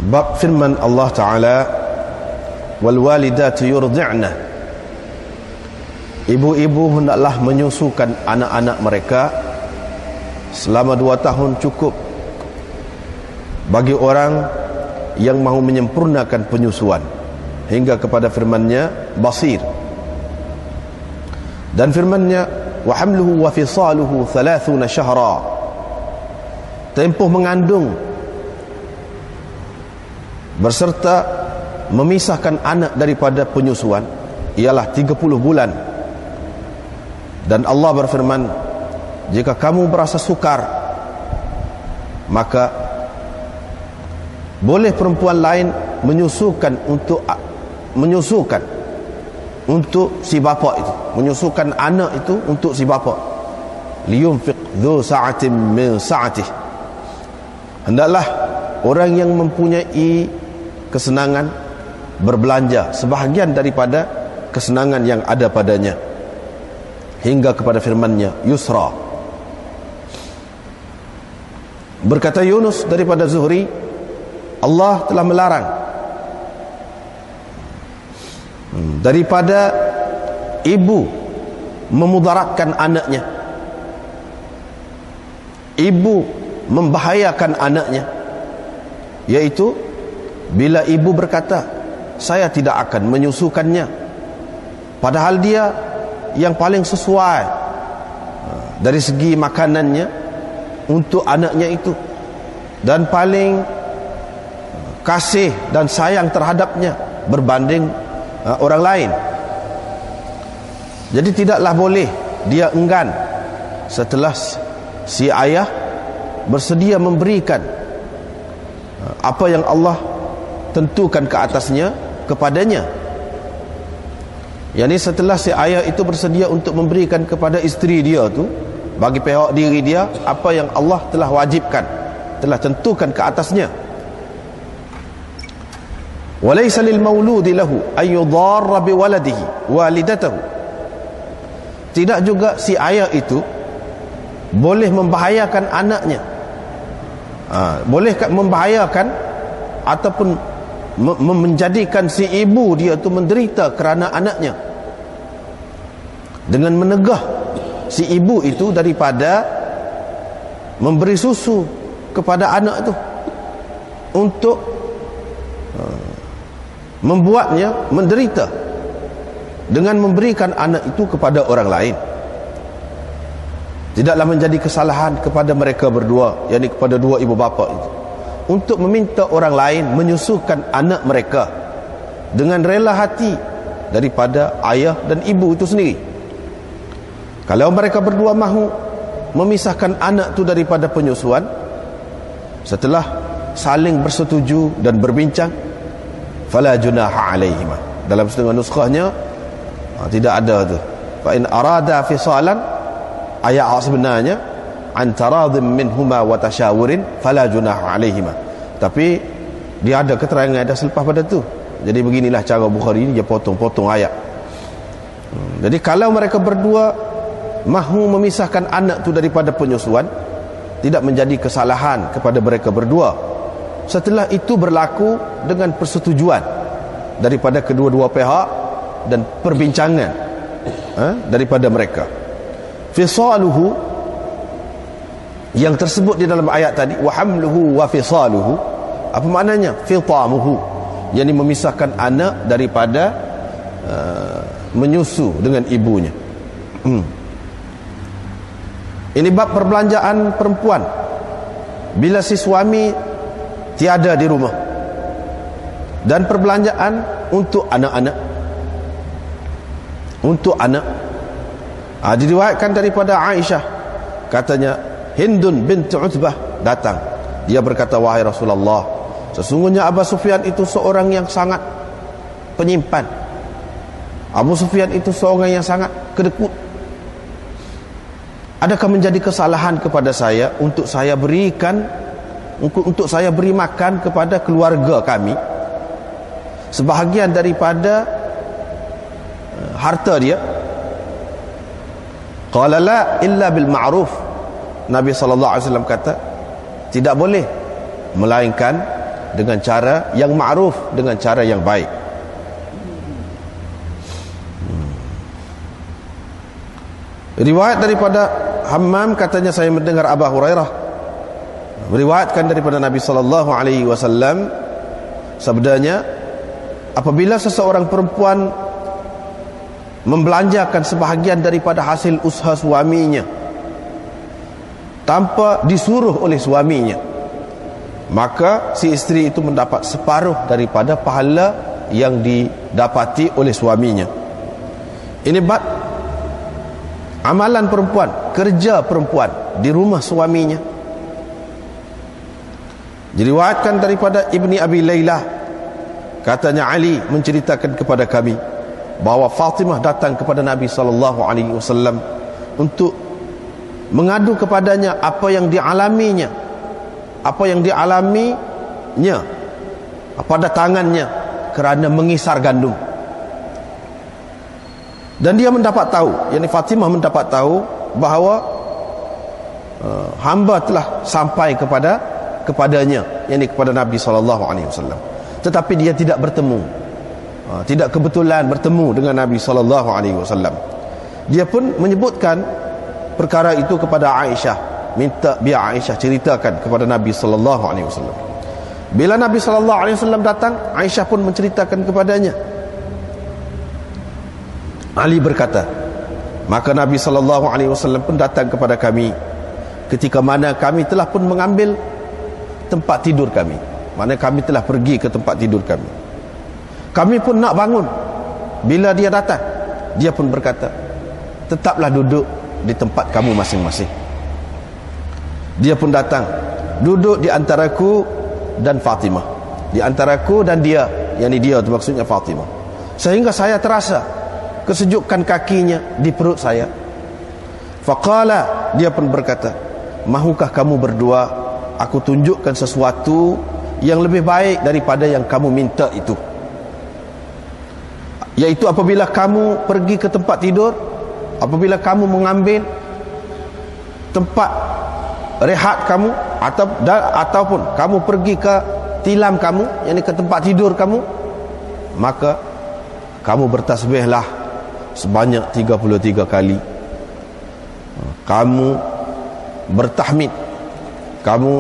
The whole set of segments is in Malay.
Bab firman Allah Ta'ala, wal walidatu yurdi'na, ibu-ibu hendaklah menyusukan anak-anak mereka selama 2 tahun cukup bagi orang yang mahu menyempurnakan penyusuan, hingga kepada firman-Nya basir. Dan firman-Nya wa hamluhu wa fisaluhu 30 syahra, tempoh mengandung berserta memisahkan anak daripada penyusuan ialah 30 bulan. Dan Allah berfirman, jika kamu berasa sukar, maka boleh perempuan lain menyusukan untuk si bapa itu, menyusukan anak itu untuk si bapa. Liyunfiq dzu sa'atin min sa'atih, hendaklah orang yang mempunyai kesenangan berbelanja sebahagian daripada kesenangan yang ada padanya, hingga kepada firman-Nya yusra. Berkata Yunus daripada Zuhri, Allah telah melarang daripada ibu memudaratkan anaknya, ibu membahayakan anaknya, yaitu bila ibu berkata, saya tidak akan menyusukannya, padahal dia yang paling sesuai dari segi makanannya untuk anaknya itu, dan paling kasih dan sayang terhadapnya berbanding orang lain. Jadi tidaklah boleh dia enggan setelah si ayah bersedia memberikan apa yang Allah tentukan ke atasnya kepadanya. Yani setelah si ayah itu bersedia untuk memberikan kepada isteri dia tu, bagi pihak diri dia, apa yang Allah telah wajibkan, telah tentukan ke atasnya. Walaysa lil mauludi lahu ay yudarra bi waladihi walidatahu, tidak juga si ayah itu boleh membahayakan anaknya, boleh membahayakan ataupun menjadikan si ibu dia tu menderita kerana anaknya, dengan menegah si ibu itu daripada memberi susu kepada anak itu, untuk membuatnya menderita dengan memberikan anak itu kepada orang lain. Tidaklah menjadi kesalahan kepada mereka berdua, yakni kepada dua ibu bapa itu, untuk meminta orang lain menyusukan anak mereka dengan rela hati daripada ayah dan ibu itu sendiri. Kalau mereka berdua mahu memisahkan anak itu daripada penyusuan setelah saling bersetuju dan berbincang, fala junaha alaihima. Dalam setengah nuskhahnya tidak ada tu. Fa in arada fisalan, ayat sebenarnya an taradhim minhuma wa tashawurin fala junaha alaihima. Tapi dia ada keterangan ada selepas pada tu. Jadi beginilah cara Bukhari ini, dia potong-potong ayat. Jadi kalau mereka berdua mahu memisahkan anak tu daripada penyusuan, tidak menjadi kesalahan kepada mereka berdua setelah itu berlaku dengan persetujuan daripada kedua-dua pihak dan perbincangan daripada mereka. Fisaluhu, yang tersebut di dalam ayat tadi, wa hamluhu wa fisaluhu, apa maknanya? Fitamuhu, yakni memisahkan anak daripada menyusu dengan ibunya. Ini bab perbelanjaan perempuan bila si suami tiada di rumah, dan perbelanjaan untuk anak-anak, untuk anak. Diriwayatkan daripada Aisyah, katanya Hindun binti Utbah datang, dia berkata, wahai Rasulullah, sesungguhnya Abu Sufyan itu seorang yang sangat penyimpan, Abu Sufyan itu seorang yang sangat kedekut. Adakah menjadi kesalahan kepada saya untuk saya berikan, untuk saya beri makan kepada keluarga kami sebahagian daripada harta dia? Qala la illa bil ma'ruf. Nabi sallallahu alaihi wasallam kata, tidak boleh melainkan dengan cara yang ma'ruf, dengan cara yang baik. Riwayat daripada Hammam, katanya saya mendengar Abu Hurairah meriwayatkan daripada Nabi sallallahu alaihi wasallam sabdanya, apabila seseorang perempuan membelanjakan sebahagian daripada hasil usaha suaminya tanpa disuruh oleh suaminya, maka si isteri itu mendapat separuh daripada pahala yang didapati oleh suaminya. Ini bab amalan perempuan, kerja perempuan di rumah suaminya. Diriwayatkan daripada Ibni Abi Laylah, katanya Ali menceritakan kepada kami bahawa Fatimah datang kepada Nabi sallallahu alaihi wasallam untuk mengadu kepadanya apa yang dialaminya pada tangannya kerana mengisar gandum. Dan dia mendapat tahu, yakni Fatimah mendapat tahu bahawa hamba telah sampai kepadanya, yakni kepada Nabi sallallahu alaihi wasallam, tetapi dia tidak bertemu, tidak kebetulan bertemu dengan Nabi sallallahu alaihi wasallam. Dia pun menyebutkan perkara itu kepada Aisyah, minta biar Aisyah ceritakan kepada Nabi sallallahu alaihi wasallam. Bila Nabi sallallahu alaihi wasallam datang, Aisyah pun menceritakan kepadanya. Ali berkata, maka Nabi sallallahu alaihi wasallam pun datang kepada kami ketika mana kami telah pun mengambil tempat tidur kami, mana kami telah pergi ke tempat tidur kami. Kami pun nak bangun. Bila dia datang, dia pun berkata, tetaplah duduk di tempat kamu masing-masing. Dia pun datang, duduk di antaraku dan Fatimah, di antaraku dan dia, yakni dia itu maksudnya Fatimah, sehingga saya terasa kesejukan kakinya di perut saya. Faqala, dia pun berkata, mahukah kamu berdua aku tunjukkan sesuatu yang lebih baik daripada yang kamu minta itu, yaitu apabila kamu pergi ke tempat tidur, apabila kamu mengambil tempat rehat kamu, ataupun kamu pergi ke tilam kamu, yakni ke tempat tidur kamu, maka kamu bertasbihlah sebanyak 33 kali. Kamu bertahmid, kamu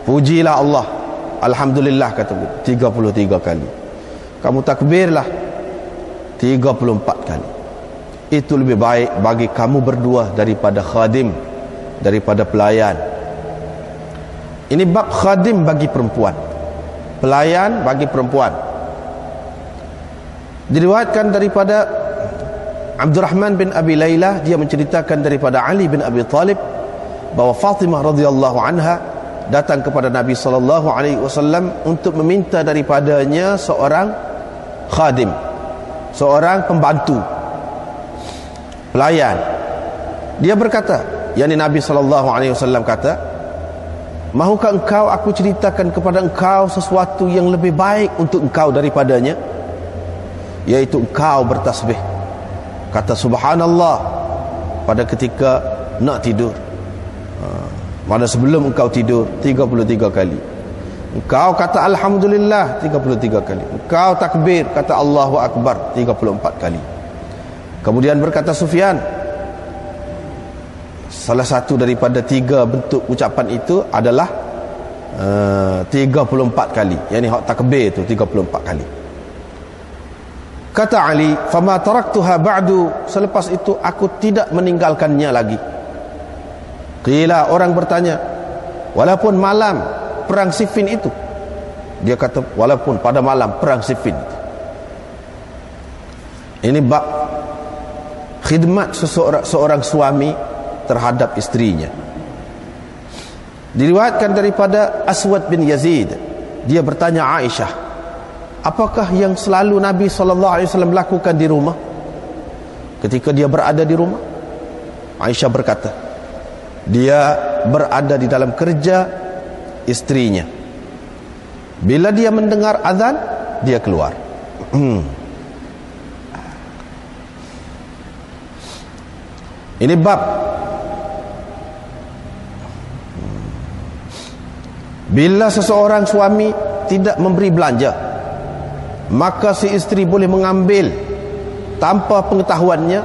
pujilah Allah, alhamdulillah kata 33 kali. Kamu takbirlah 34 kali. Itu lebih baik bagi kamu berdua daripada khadim, daripada pelayan. Ini bab khadim bagi perempuan, pelayan bagi perempuan. Diriwayatkan daripada Abdurrahman bin Abi Laylah, dia menceritakan daripada Ali bin Abi Talib bahawa Fatimah radhiyallahu anha datang kepada Nabi sallallahu alaihi wasallam untuk meminta daripadanya seorang khadim, seorang pembantu, pelayan. Dia berkata, yakni Nabi sallallahu alaihi wasallam kata, mahukah engkau aku ceritakan kepada engkau sesuatu yang lebih baik untuk engkau daripadanya, yaitu engkau bertasbih, kata subhanallah pada ketika nak tidur, mana sebelum engkau tidur 33 kali. Engkau kata alhamdulillah 33 kali. Engkau takbir, kata Allahu akbar 34 kali. Kemudian berkata Sufyan, salah satu daripada 3 bentuk ucapan itu adalah 34 kali, yakni hak takbir itu 34 kali. Kata Ali, fama taraktuha ba'du, selepas itu aku tidak meninggalkannya lagi. Qila, orang bertanya, walaupun malam perang Siffin itu? Dia kata, walaupun pada malam perang Siffin itu. Ini bab khidmat seorang suami terhadap istrinya. Diriwayatkan daripada Aswad bin Yazid, dia bertanya Aisyah, apakah yang selalu Nabi SAW lakukan di rumah ketika dia berada di rumah? Aisyah berkata, dia berada di dalam kerja istrinya. Bila dia mendengar azan, dia keluar. Ini bab bila seseorang suami tidak memberi belanja, maka si isteri boleh mengambil tanpa pengetahuannya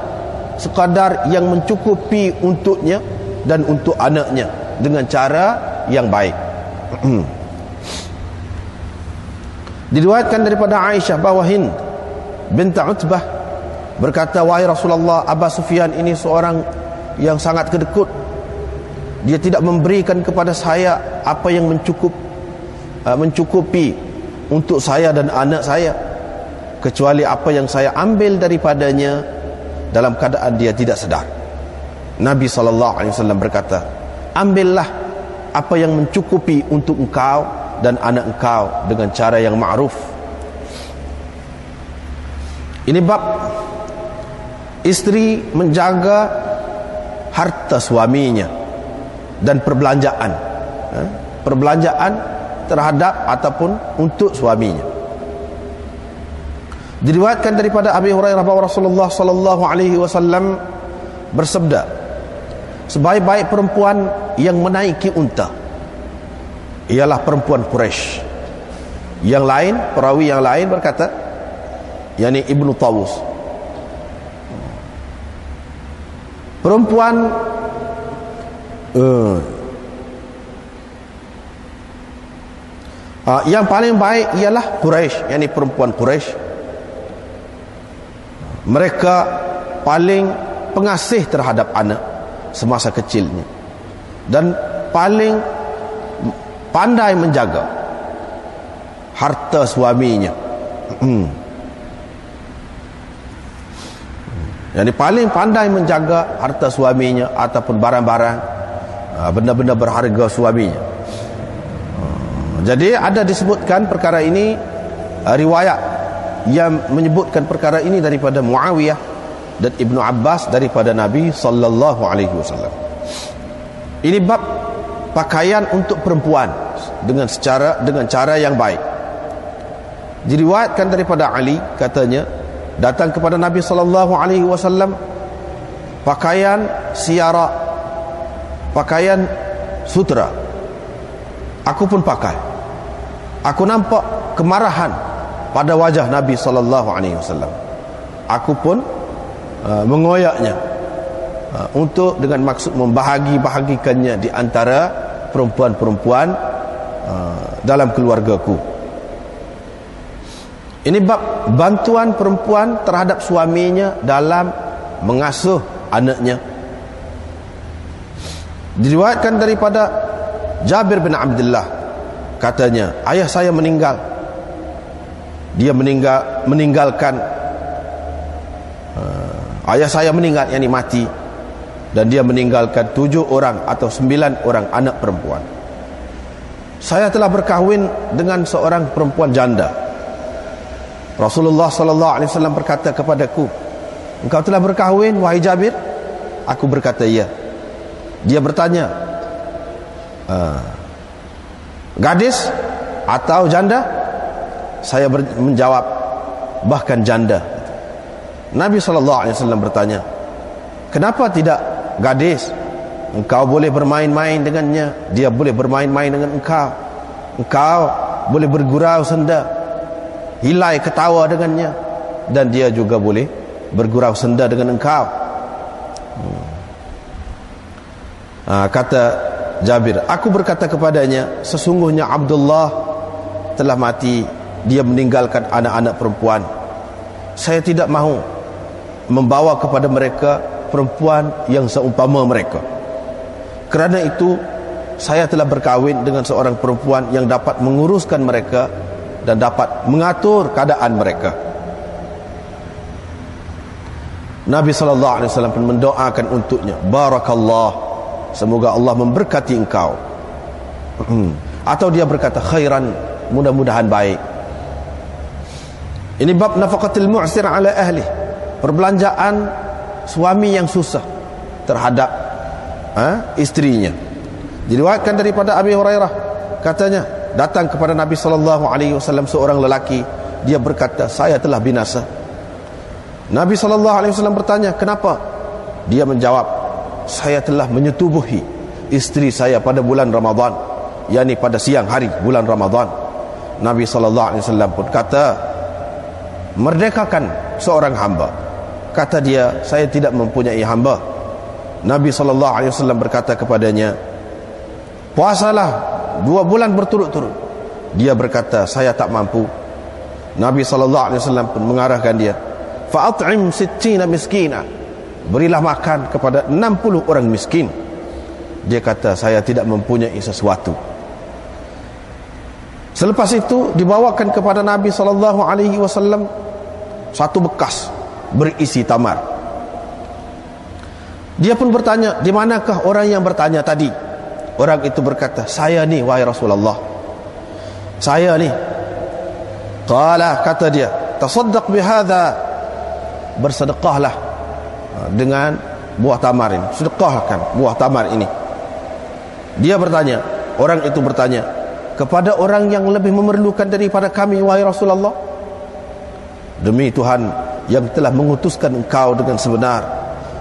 sekadar yang mencukupi untuknya dan untuk anaknya dengan cara yang baik. Diriwayatkan daripada Aisyah bahawa Hind bint Utbah berkata, wahai Rasulullah, Abu Sufyan ini seorang yang sangat kedekut. Dia tidak memberikan kepada saya apa yang mencukupi untuk saya dan anak saya, kecuali apa yang saya ambil daripadanya dalam keadaan dia tidak sedar. Nabi SAW berkata, ambillah apa yang mencukupi untuk engkau dan anak engkau dengan cara yang ma'ruf. Ini bab isteri menjaga harta suaminya dan perbelanjaan terhadap ataupun untuk suaminya. Diriwayatkan daripada Abi Hurairah bahawa Rasulullah sallallahu alaihi wasallam bersabda, sebaik-baik perempuan yang menaiki unta ialah perempuan Quraisy. Yang lain, perawi yang lain berkata, yakni Ibnu Tawus, perempuan yang paling baik ialah Quraisy, yakni perempuan Quraisy. Mereka paling pengasih terhadap anak semasa kecilnya dan paling pandai menjaga harta suaminya. Yang paling pandai menjaga harta suaminya ataupun barang-barang, benda-benda berharga suaminya. Jadi ada disebutkan perkara ini, riwayat yang menyebutkan perkara ini daripada Muawiyah dan Ibnu Abbas daripada Nabi sallallahu alaihi wasallam. Ini bab pakaian untuk perempuan dengan cara yang baik. Diriwayatkan daripada Ali, katanya datang kepada Nabi sallallahu alaihi wasallam pakaian siara, pakaian sutra. Aku pun pakai. Aku nampak kemarahan pada wajah Nabi sallallahu alaihi wasallam. Aku pun mengoyaknya untuk dengan maksud membahagi-bahagikannya di antara perempuan-perempuan dalam keluargaku. Ini bab bantuan perempuan terhadap suaminya dalam mengasuh anaknya. Diriwayatkan daripada Jabir bin Abdullah, katanya, ayah saya meninggal. Dia meninggalkan ayah saya meninggal, yakni mati, dan dia meninggalkan 7 orang atau 9 orang anak perempuan. Saya telah berkahwin dengan seorang perempuan janda. Rasulullah sallallahu alaihi wasallam berkata kepadaku, engkau telah berkahwin wahai Jabir? Aku berkata ya. Dia bertanya, gadis atau janda? Saya menjawab, bahkan janda. Nabi SAW bertanya, kenapa tidak gadis? Engkau boleh bermain-main dengannya, dia boleh bermain-main dengan engkau. Engkau boleh bergurau senda, hilai ketawa dengannya, dan dia juga boleh bergurau senda dengan engkau. Kata Jabir, aku berkata kepadanya, sesungguhnya Abdullah telah mati. Dia meninggalkan anak-anak perempuan. Saya tidak mahu membawa kepada mereka perempuan yang seumpama mereka. Kerana itu saya telah berkahwin dengan seorang perempuan yang dapat menguruskan mereka dan dapat mengatur keadaan mereka. Nabi SAW pun mendoakan untuknya, barakallah, semoga Allah memberkati engkau. Atau dia berkata khairan, mudah-mudahan baik. Ini bab nafaqatil mu'sir ala ahli, perbelanjaan suami yang susah terhadap istrinya. Diriwayatkan daripada Abi Hurairah, katanya datang kepada Nabi sallallahu alaihi wasallam seorang lelaki, dia berkata, saya telah binasa. Nabi sallallahu alaihi wasallam bertanya, kenapa? Dia menjawab, saya telah menyetubuhi istri saya pada bulan Ramadan, yakni pada siang hari bulan Ramadan. Nabi SAW pun kata, merdekakan seorang hamba. Kata dia, saya tidak mempunyai hamba. Nabi SAW berkata kepadanya, puasalah 2 bulan berturut-turut. Dia berkata, saya tak mampu. Nabi SAW pun mengarahkan dia, fa'at'im 60 miskina, berilah makan kepada 60 orang miskin. Dia kata, saya tidak mempunyai sesuatu. Selepas itu dibawakan kepada Nabi SAW satu bekas berisi tamar. Dia pun bertanya, di manakah orang yang bertanya tadi? Orang itu berkata, saya ni wahai Rasulullah, saya ni. Qala, kata dia, tasaddaq bihadza, bersedekahlah dengan buah tamar ini, sedekahkan buah tamar ini. Dia bertanya, orang itu bertanya, kepada orang yang lebih memerlukan daripada kami wahai Rasulullah? Demi Tuhan yang telah mengutuskan engkau dengan sebenar,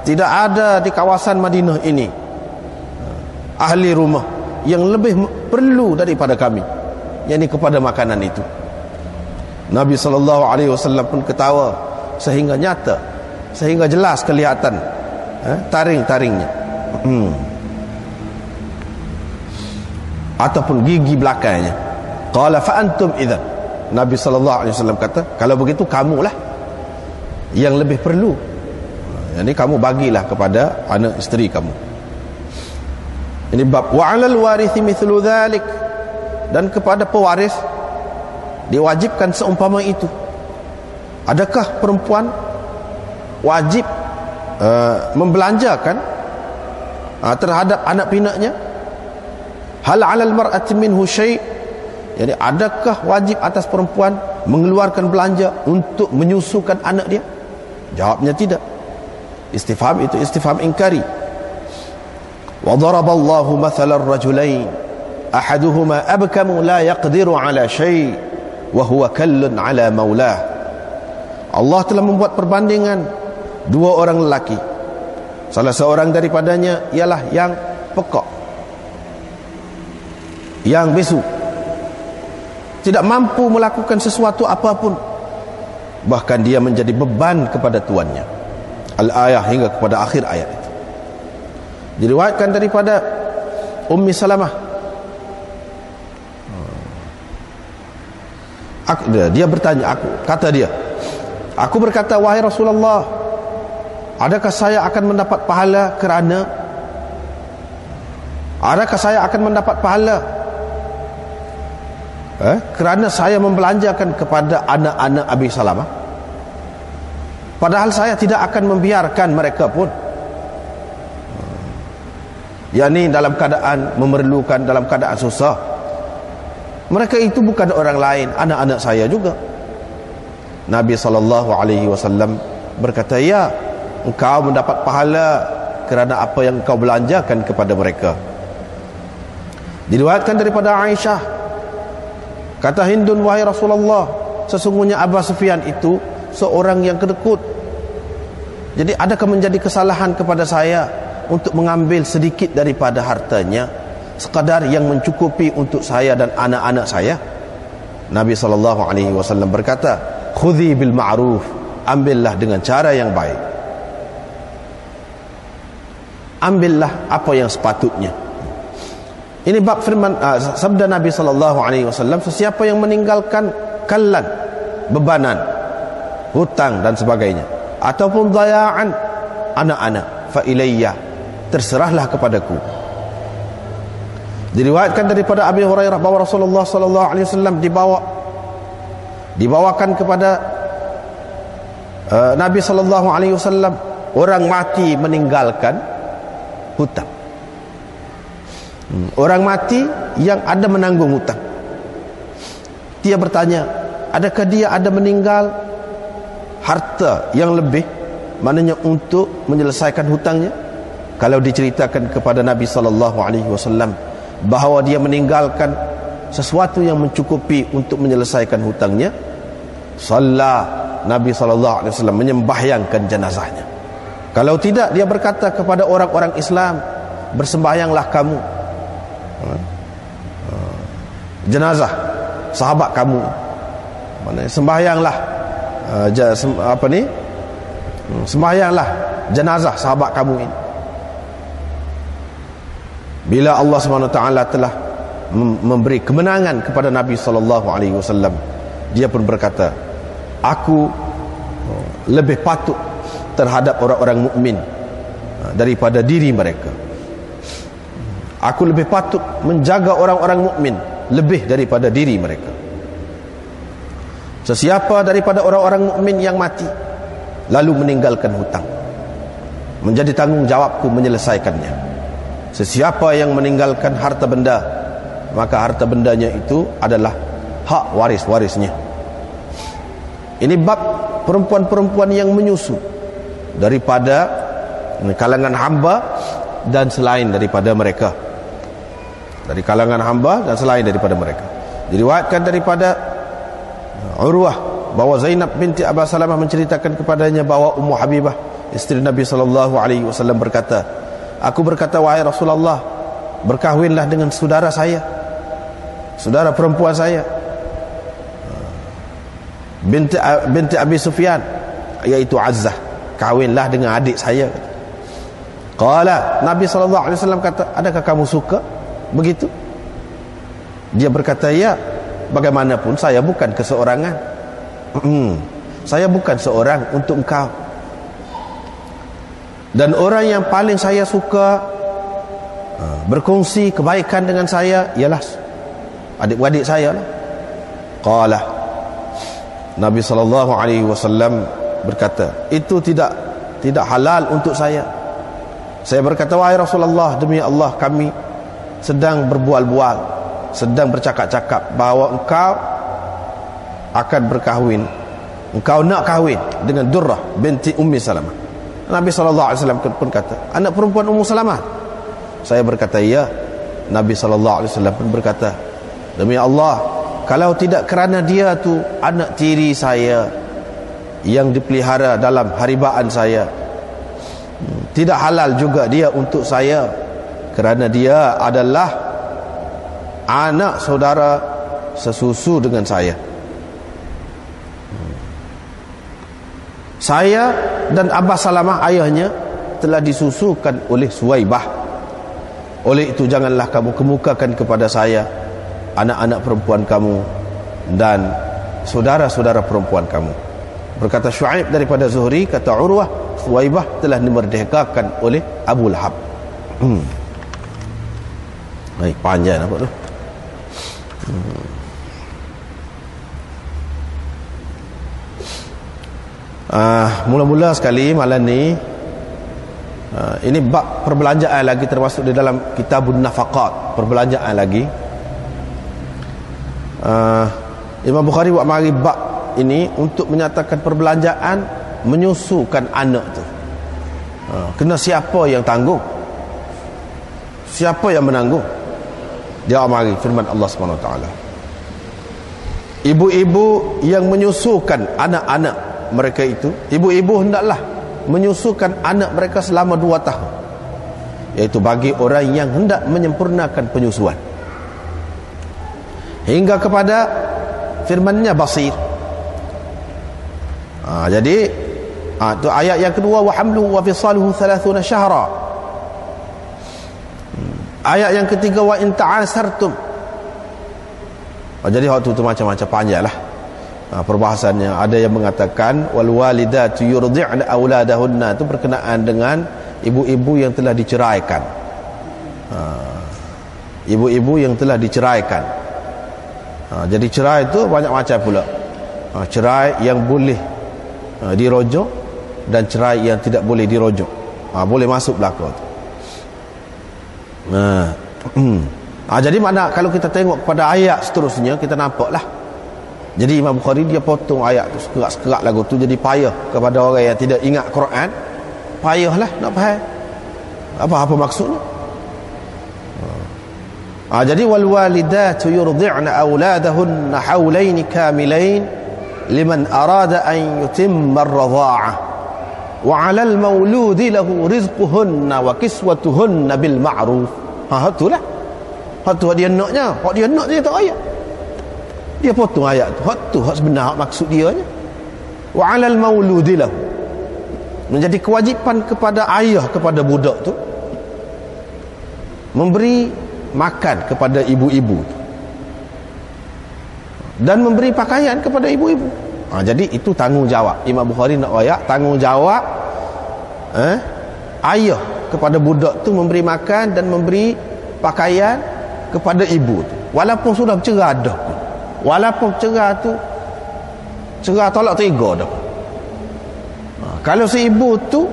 tidak ada di kawasan Madinah ini ahli rumah yang lebih perlu daripada kami, yakni kepada makanan itu. Nabi SAW pun ketawa sehingga nyata, sehingga jelas kelihatan taring-taringnya ataupun gigi belakangnya. Qala fa antum idzan, Nabi SAW kata, kalau begitu kamulah yang lebih perlu. Jadi kamu bagilah kepada anak isteri kamu. Ini bab wa 'alal warithi mithlu dzalik, dan kepada pewaris diwajibkan seumpama itu. Adakah perempuan wajib membelanjakan terhadap anak pinaknya? Hal 'alal mar'ati minhu syai', jadi adakah wajib atas perempuan mengeluarkan belanja untuk menyusukan anak dia? Jawabnya tidak. Istifham itu istifham inkari. Wa daraballahu mathalan rajulain ahaduhuma abkamu la yaqdiru ala syai' wa huwa kallun ala maulah. Allah telah membuat perbandingan 2 orang lelaki. Salah seorang daripadanya ialah yang pekak, yang bisu, tidak mampu melakukan sesuatu apapun, bahkan dia menjadi beban kepada tuannya. Al-ayah, hingga kepada akhir ayat itu. Diriwayatkan daripada Ummi Salamah, dia bertanya, kata dia, aku berkata, wahai Rasulullah, adakah saya akan mendapat pahala kerana saya membelanjakan kepada anak-anak Abi Salamah, padahal saya tidak akan membiarkan mereka pun, yakni dalam keadaan memerlukan, dalam keadaan susah. Mereka itu bukan orang lain, anak-anak saya juga. Nabi SAW berkata, ya, engkau mendapat pahala kerana apa yang engkau belanjakan kepada mereka. Diriwayatkan daripada Aisyah, kata Hindun, wahai Rasulullah, sesungguhnya Abu Sufyan itu seorang yang kedekut. Jadi adakah menjadi kesalahan kepada saya untuk mengambil sedikit daripada hartanya, sekadar yang mencukupi untuk saya dan anak-anak saya? Nabi SAW berkata, khudhi bil ma'ruf, ambillah dengan cara yang baik, ambillah apa yang sepatutnya. Ini bab firman sabda Nabi SAW, sesiapa yang meninggalkan kallan, bebanan, hutang dan sebagainya, ataupun dayaan, anak-anak, fa ilayya, terserahlah kepadaku. Diriwayatkan daripada Abi Hurairah bahawa Rasulullah SAW dibawakan kepada Nabi SAW orang mati meninggalkan hutang. Orang mati yang ada menanggung hutang. Dia bertanya, adakah dia ada meninggal harta yang lebih, maknanya untuk menyelesaikan hutangnya? Kalau diceritakan kepada Nabi SAW bahawa dia meninggalkan sesuatu yang mencukupi untuk menyelesaikan hutangnya, salat Nabi SAW menyembahyangkan jenazahnya. Kalau tidak, dia berkata kepada orang-orang Islam, bersembahyanglah kamu jenazah sahabat kamu. Maknanya sembahyanglah sembahyanglah jenazah sahabat kamu ini. Bila Allah SWT telah memberi kemenangan kepada Nabi SAW, dia pun berkata, aku lebih patut terhadap orang-orang mukmin daripada diri mereka. Aku lebih patut menjaga orang-orang mukmin lebih daripada diri mereka. Sesiapa daripada orang-orang mukmin yang mati lalu meninggalkan hutang, menjadi tanggungjawabku menyelesaikannya. Sesiapa yang meninggalkan harta benda, maka harta bendanya itu adalah hak waris-warisnya. Ini bab perempuan-perempuan yang menyusu daripada kalangan hamba dan selain daripada mereka. Dari kalangan hamba dan selain daripada mereka. Diriwayatkan daripada Urwah bahawa Zainab binti Abu Salamah menceritakan kepadanya bahawa Ummu Habibah, isteri Nabi SAW berkata, aku berkata, wahai Rasulullah, berkahwinlah dengan saudara saya, saudara perempuan saya, binti Abi Sufyan, iaitu Azzah, kahwinlah dengan adik saya. Qala, Nabi SAW kata, adakah kamu suka begitu? Dia berkata, ya, bagaimanapun saya bukan keseorangan. Saya bukan seorang untuk engkau. Dan orang yang paling saya suka berkongsi kebaikan dengan saya ialah adik-adik saya lah. Qala, Nabi SAW berkata, itu tidak halal untuk saya. Saya berkata, wahai Rasulullah, demi Allah, kami sedang berbual-bual, sedang bercakap-cakap bahawa engkau akan berkahwin, engkau nak kahwin dengan Durrah binti Ummi Salamah. Nabi SAW pun kata, anak perempuan Ummu Salamah? Saya berkata, ya. Nabi SAW pun berkata, demi Allah, kalau tidak kerana dia tu anak tiri saya yang dipelihara dalam haribaan saya, tidak halal juga dia untuk saya, kerana dia adalah anak saudara sesusu dengan saya. Saya dan Abah Salamah ayahnya telah disusukan oleh Suwaibah. Oleh itu janganlah kamu kemukakan kepada saya anak-anak perempuan kamu dan saudara-saudara perempuan kamu. Berkata Syuaib daripada Zuhri, kata Urwah, Suwaibah telah dimerdekakan oleh Abu Lahab. Baik, panjang nampak tu. Mula-mula sekali malam ni, ini bab perbelanjaan lagi, termasuk di dalam Kitabun Nafaqat, perbelanjaan lagi. Imam Bukhari buat mari bab ini untuk menyatakan perbelanjaan menyusukan anak tu. Kena siapa yang tanggung? Siapa yang menanggung? Dia mari firman Allah SWT, ibu-ibu yang menyusukan anak-anak mereka itu, ibu-ibu hendaklah menyusukan anak mereka selama 2 tahun, iaitu bagi orang yang hendak menyempurnakan penyusuan, hingga kepada firman-Nya basir. Jadi itu ayat yang kedua, wa hamluhu wa fisaluhu 30 syahra. Ayat yang ketiga, wa in ta'asartum. Jadi waktu itu macam-macam panjang lah perbahasannya. Ada yang mengatakan wal walidatu yurdi'na auladahunna, itu berkenaan dengan ibu-ibu yang telah diceraikan. Ibu-ibu yang telah diceraikan. Jadi cerai itu banyak macam pula. Cerai yang boleh dirujuk dan cerai yang tidak boleh dirujuk. Boleh masuk belaka tu. Jadi mana kalau kita tengok pada ayat seterusnya, kita nampaklah. Jadi Imam Bukhari dia potong ayat tu sekerak-sekerak lagu tu, jadi payah kepada orang yang tidak ingat Quran. Payahlah nak faham apa maksudnya. Jadi wal walidatu yurdi'na auladahunna hawlaini kamilain liman arada an yutimma ar-radha'ah wa 'alal mauludi lahu rizquhunna wa kiswatuhunna bil ma'ruf. Itulah. Hak dia naknya, hak dia nak dia tak ayat. Dia potong ayat tu. Hak tu hak sebenar maksud dia nya. Wa 'alal mauludi lahu. Menjadi kewajipan kepada ayah kepada budak tu memberi makan kepada ibu-ibu tu, dan memberi pakaian kepada ibu-ibu. Jadi itu tanggungjawab. Imam Bukhari nak ayat tanggungjawab ayah kepada budak tu memberi makan dan memberi pakaian kepada ibu tu, walaupun sudah bercerai dah pun. Walaupun cerai tu cerai tolak tiga dah. Kalau si ibu tu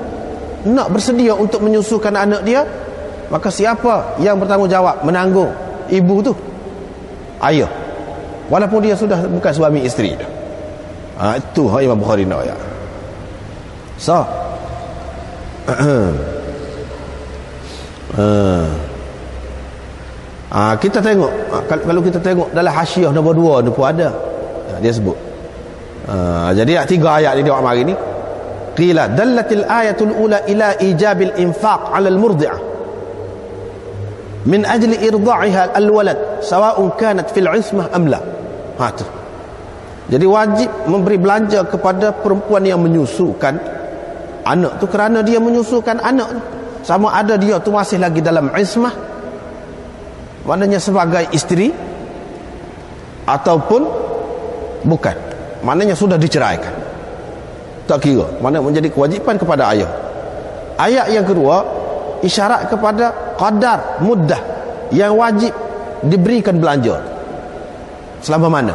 nak bersedia untuk menyusukan anak dia, maka siapa yang bertanggungjawab menanggung ibu tu? Ayah, walaupun dia sudah bukan suami isteri dah. Itu Imam Bukhari nak ayat. So kita tengok, kalau kita tengok dalam hasyiah nombor 2 ni pun ada, dia sebut. Jadi 3 ayat ni dia mari ni. Qila dallatil ayatul ula ila ijabil infaq 'ala al-murdi'ah min ajli irda'iha al-walad sawa'un kanat fil 'ismah am la. Tu. Jadi wajib memberi belanja kepada perempuan yang menyusukan anak tu kerana dia menyusukan anak tu, sama ada dia tu masih lagi dalam 'ismah, maknanya sebagai isteri, ataupun bukan, maknanya sudah diceraikan. Tak kira, mana menjadi kewajipan kepada ayah. Ayat yang kedua isyarat kepada qadar muddah yang wajib diberikan belanja. Selama mana?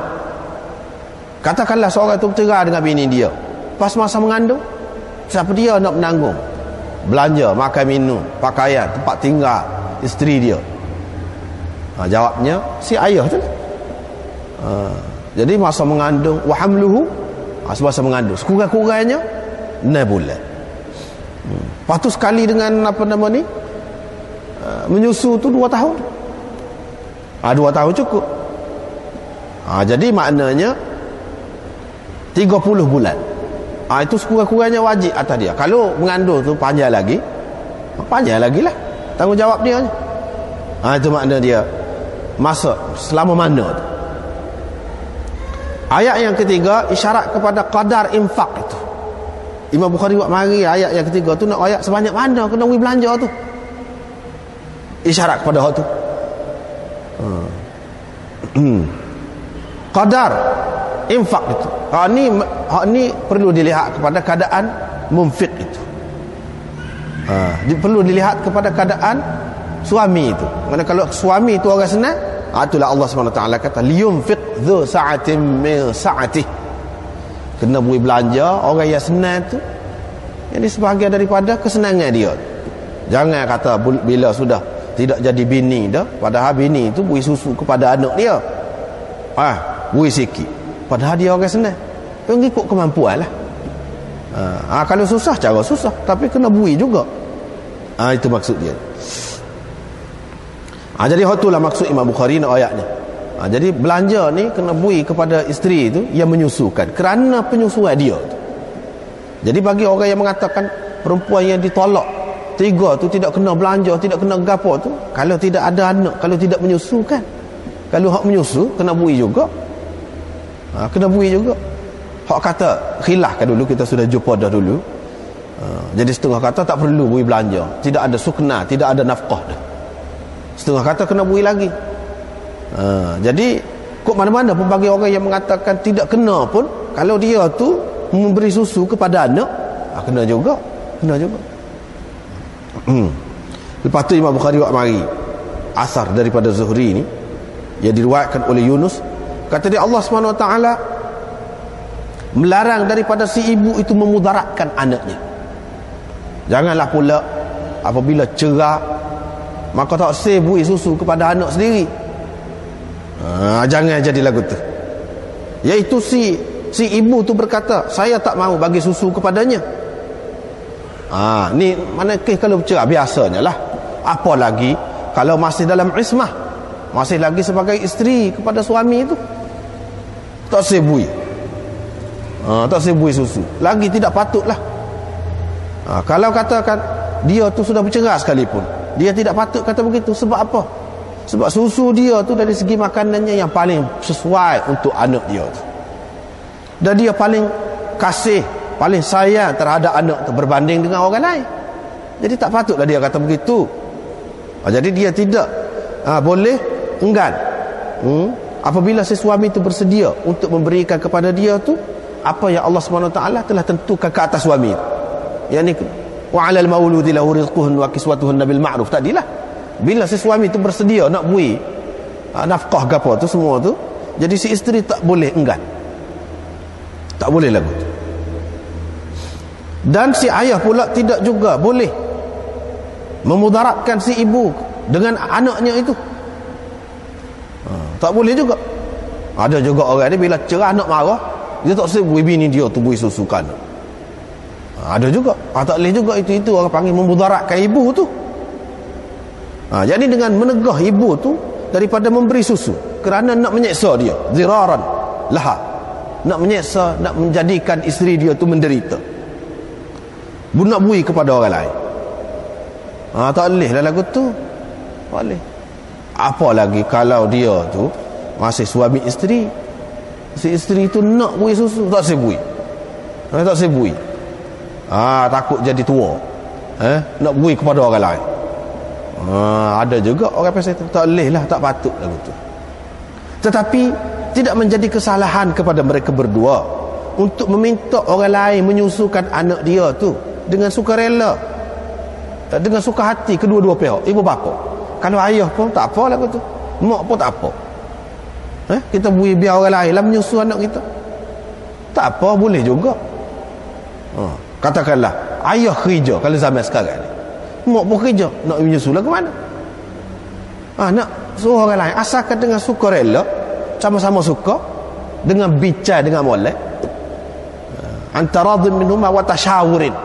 Katakanlah seorang itu bercerai dengan bini dia, pas masa mengandung, siapa dia nak menanggung belanja, makan minum, pakaian, tempat tinggal isteri dia? Jawabnya si ayah tu. Jadi masa mengandung, wa hamluhu, semasa mengandung sekurang-kurangnya 9 bulan. Lepas tu sekali dengan apa nama ni, menyusu tu 2 tahun. 2 tahun cukup. Jadi maknanya 30 bulan. Itu sekurang-kurangnya wajib atas dia. Kalau mengandung tu panjang lagi lah tanggungjawab dia. Itu makna dia masa selama mana tu. Ayat yang ketiga isyarat kepada qadar infak itu. Imam Bukhari buat mari ayat yang ketiga tu nak ayat sebanyak mana kena beri belanja tu. Isyarat kepada hak tu. Qadar infak itu. Hak ni perlu dilihat kepada keadaan munfiq itu. Perlu dilihat kepada keadaan suami itu. Mana kalau suami itu orang senang, itulah Allah SWT kata liyunfiq dzu sa'atin min sa'atih. Kena beri belanja orang yang senang tu, ini sebahagian daripada kesenangan dia. Jangan kata bila sudah tidak jadi bini dah, padahal bini itu beri susu kepada anak dia, beri sikit, padahal dia orang senang, mengikut kemampuan lah. Kalau susah cara susah, tapi kena beri juga. Itu maksud dia. Jadi itulah maksud Imam Bukhari nak ayat ni. Jadi belanja ni kena beri kepada isteri tu yang menyusukan kerana penyusuan dia tu. Jadi bagi orang yang mengatakan perempuan yang ditolak 3 tu tidak kena belanja, tidak kena gapo tu, kalau tidak ada anak, kalau tidak menyusukan. Kalau hak menyusu kena beri juga. Kena beri juga. Hak kata khilaf kan dulu, kita sudah jumpa dah dulu. Jadi setengah kata tak perlu beri belanja, tidak ada sukna, tidak ada nafkah dah. Setengah kata kena beri lagi. Jadi kok mana-mana pun bagi orang yang mengatakan tidak kena pun, kalau dia tu memberi susu kepada anak, kena juga. Lepas tu Imam Bukhari buat mari asar daripada Zuhri ni yang diriwayatkan oleh Yunus, kata dia Allah SWT melarang daripada si ibu itu memudaratkan anaknya. Janganlah pula apabila cerai maka tak beri susu kepada anak sendiri. Jangan jadi lagu tu. Iaitu si ibu tu berkata, saya tak mahu bagi susu kepadanya. Ni mana kes kalau bercerai biasanya lah. Apa lagi kalau masih dalam ismah, masih lagi sebagai isteri kepada suami itu, tak beri. Tak beri susu. Lagi tidak patutlah. Kalau katakan dia tu sudah bercerai sekalipun, dia tidak patut kata begitu. Sebab apa? Sebab susu dia tu dari segi makanannya yang paling sesuai untuk anak dia tu. Dan dia paling kasih, paling sayang terhadap anak tu berbanding dengan orang lain. Jadi tak patutlah dia kata begitu. Jadi dia tidak boleh enggan apabila si suami itu bersedia untuk memberikan kepada dia tu apa yang Allah SWT telah tentukan ke atas suami itu. Yang ni, wa 'alal mauludi lahu rizquhun wa kiswatuhunna bil ma'ruf tadilah. Bila si suami itu bersedia nak beri nafkah ke apa tu semua tu, jadi si isteri tak boleh enggan. Tak boleh lagu tu. Dan si ayah pula tidak juga boleh memudaratkan si ibu dengan anaknya itu. Tak boleh juga. Ada juga orang ni bila cerah anak marah, dia tak boleh beri bini dia tu beri susu kan. Ada juga. Tak boleh juga itu orang panggil memudaratkan ibu tu. Jadi dengan menegah ibu tu daripada memberi susu kerana nak menyeksa dia, ziraran laha, nak menyeksa, nak menjadikan isteri dia tu menderita, nak bui kepada orang lain. Tak boleh lah lagu tu. Tak boleh. Apa lagi kalau dia tu masih suami isteri, si isteri tu nak bui susu, tak boleh bui. Tak boleh bui. Takut jadi tua, nak bui kepada orang lain. Ada juga orang pasal itu. Tak boleh lah, tak patut lagu tu. Tetapi tidak menjadi kesalahan kepada mereka berdua untuk meminta orang lain menyusukan anak dia tu dengan sukarela, dengan suka hati kedua-dua pihak, ibu bapa. Kalau ayah pun tak apa lagu tu, mak pun tak apa. Kita biar orang lain lah menyusu anak kita, tak apa, boleh juga. Katakanlah ayah kerja kalau zaman sekarang ni, mak pun kerja, nak menyusul lah ke mana? Nak suruh orang lain asalkan dengan sukarela, sama-sama suka, dengan bincang dengan molek, antara minhum wa tashawurin,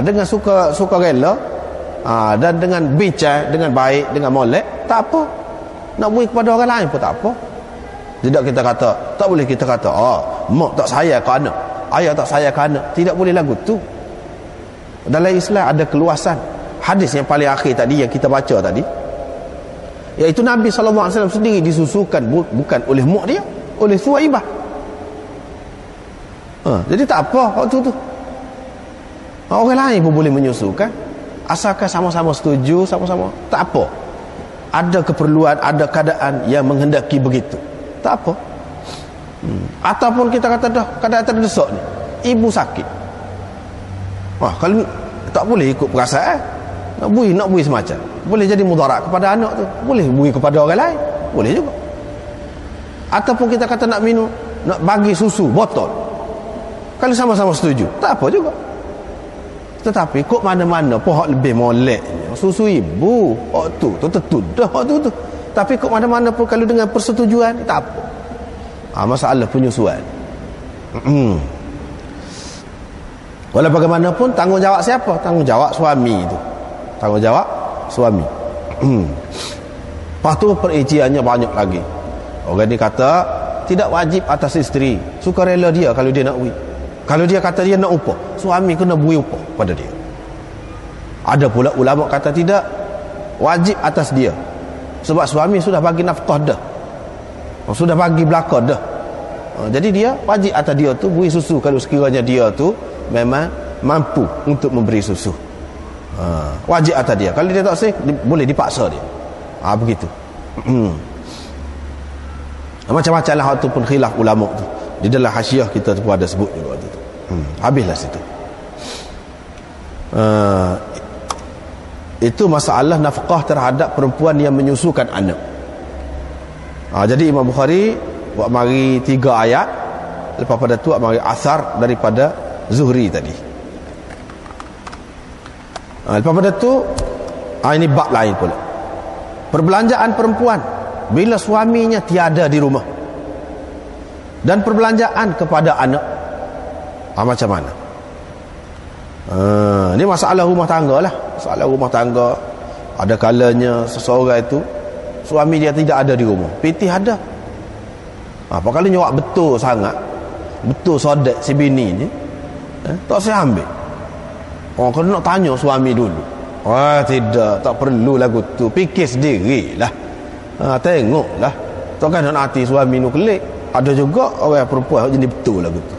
dengan sukarela, dan dengan bincang dengan baik, dengan molek, tak apa. Nak beri kepada orang lain pun tak apa. Tidak kita kata, tak boleh kita kata mak tak sayang ke anak, ayah tak sayang ke anak. Tidak boleh lagu tu. Dalam Islam ada keluasan. Hadis yang paling akhir tadi yang kita baca tadi, iaitu Nabi SAW sendiri disusukan bukan oleh mak dia, oleh Thuwaibah. Jadi tak apa waktu tu. Orang lain pun boleh menyusukan asalkan sama-sama setuju, sama-sama, tak apa. Ada keperluan, ada keadaan yang menghendaki begitu, tak apa. Ataupun kita kata dah keadaan terdesak ni, ibu sakit, kalau tak boleh ikut perasaan, nak bui semacam, boleh jadi mudarat kepada anak tu, boleh bui kepada orang lain, boleh juga. Ataupun kita kata nak minum, nak bagi susu botol, kalau sama-sama setuju, tak apa juga. Tetapi kok mana-mana pohon lebih molek susu ibu, tu tentu dah tu. Tapi kok mana-mana pun kalau dengan persetujuan, tak apa. Masalah penyusuan. Walau bagaimanapun tanggungjawab siapa? Tanggungjawab suami itu. Tanggungjawab suami. Lepas tu perinciannya banyak lagi. Orang ni kata tidak wajib atas isteri, sukarela dia kalau dia nak bui. Kalau dia kata dia nak upah, suami kena bui upah pada dia. Ada pula ulama kata tidak wajib atas dia, sebab suami sudah bagi nafkah dah, sudah bagi belaka dah. Jadi dia wajib atas dia tu bui susu kalau sekiranya dia tu memang mampu untuk memberi susu. Wajib atas dia. Kalau dia tak sih, boleh dipaksa dia. Begitu. Macam-macam lah tu pun khilaf ulama tu. Di dalam hasyiah kita tu pun ada sebut juga tu. Habislah situ. Itu masalah nafkah terhadap perempuan yang menyusukan anak. Jadi Imam Bukhari buat mari 3 ayat, lepas pada tu mari asar daripada Zuhri tadi. Lepas pada tu ini bab lain pula. Perbelanjaan perempuan bila suaminya tiada di rumah, dan perbelanjaan kepada anak, macam mana? Ini masalah rumah tangga lah. Masalah rumah tangga. Ada kalanya seseorang itu suami dia tidak ada di rumah, pitih ada. Apa kalau nyawak betul sangat, betul sodak si bini ni, tak saya ambil. Kena nak tanya suami dulu. Wah, tidak, tak perlu lagu tu. Fikir sendirilah. Tengoklah. Takkan nak hati suami nuklik. Ada juga orang perempuan jenis betul lagu tu.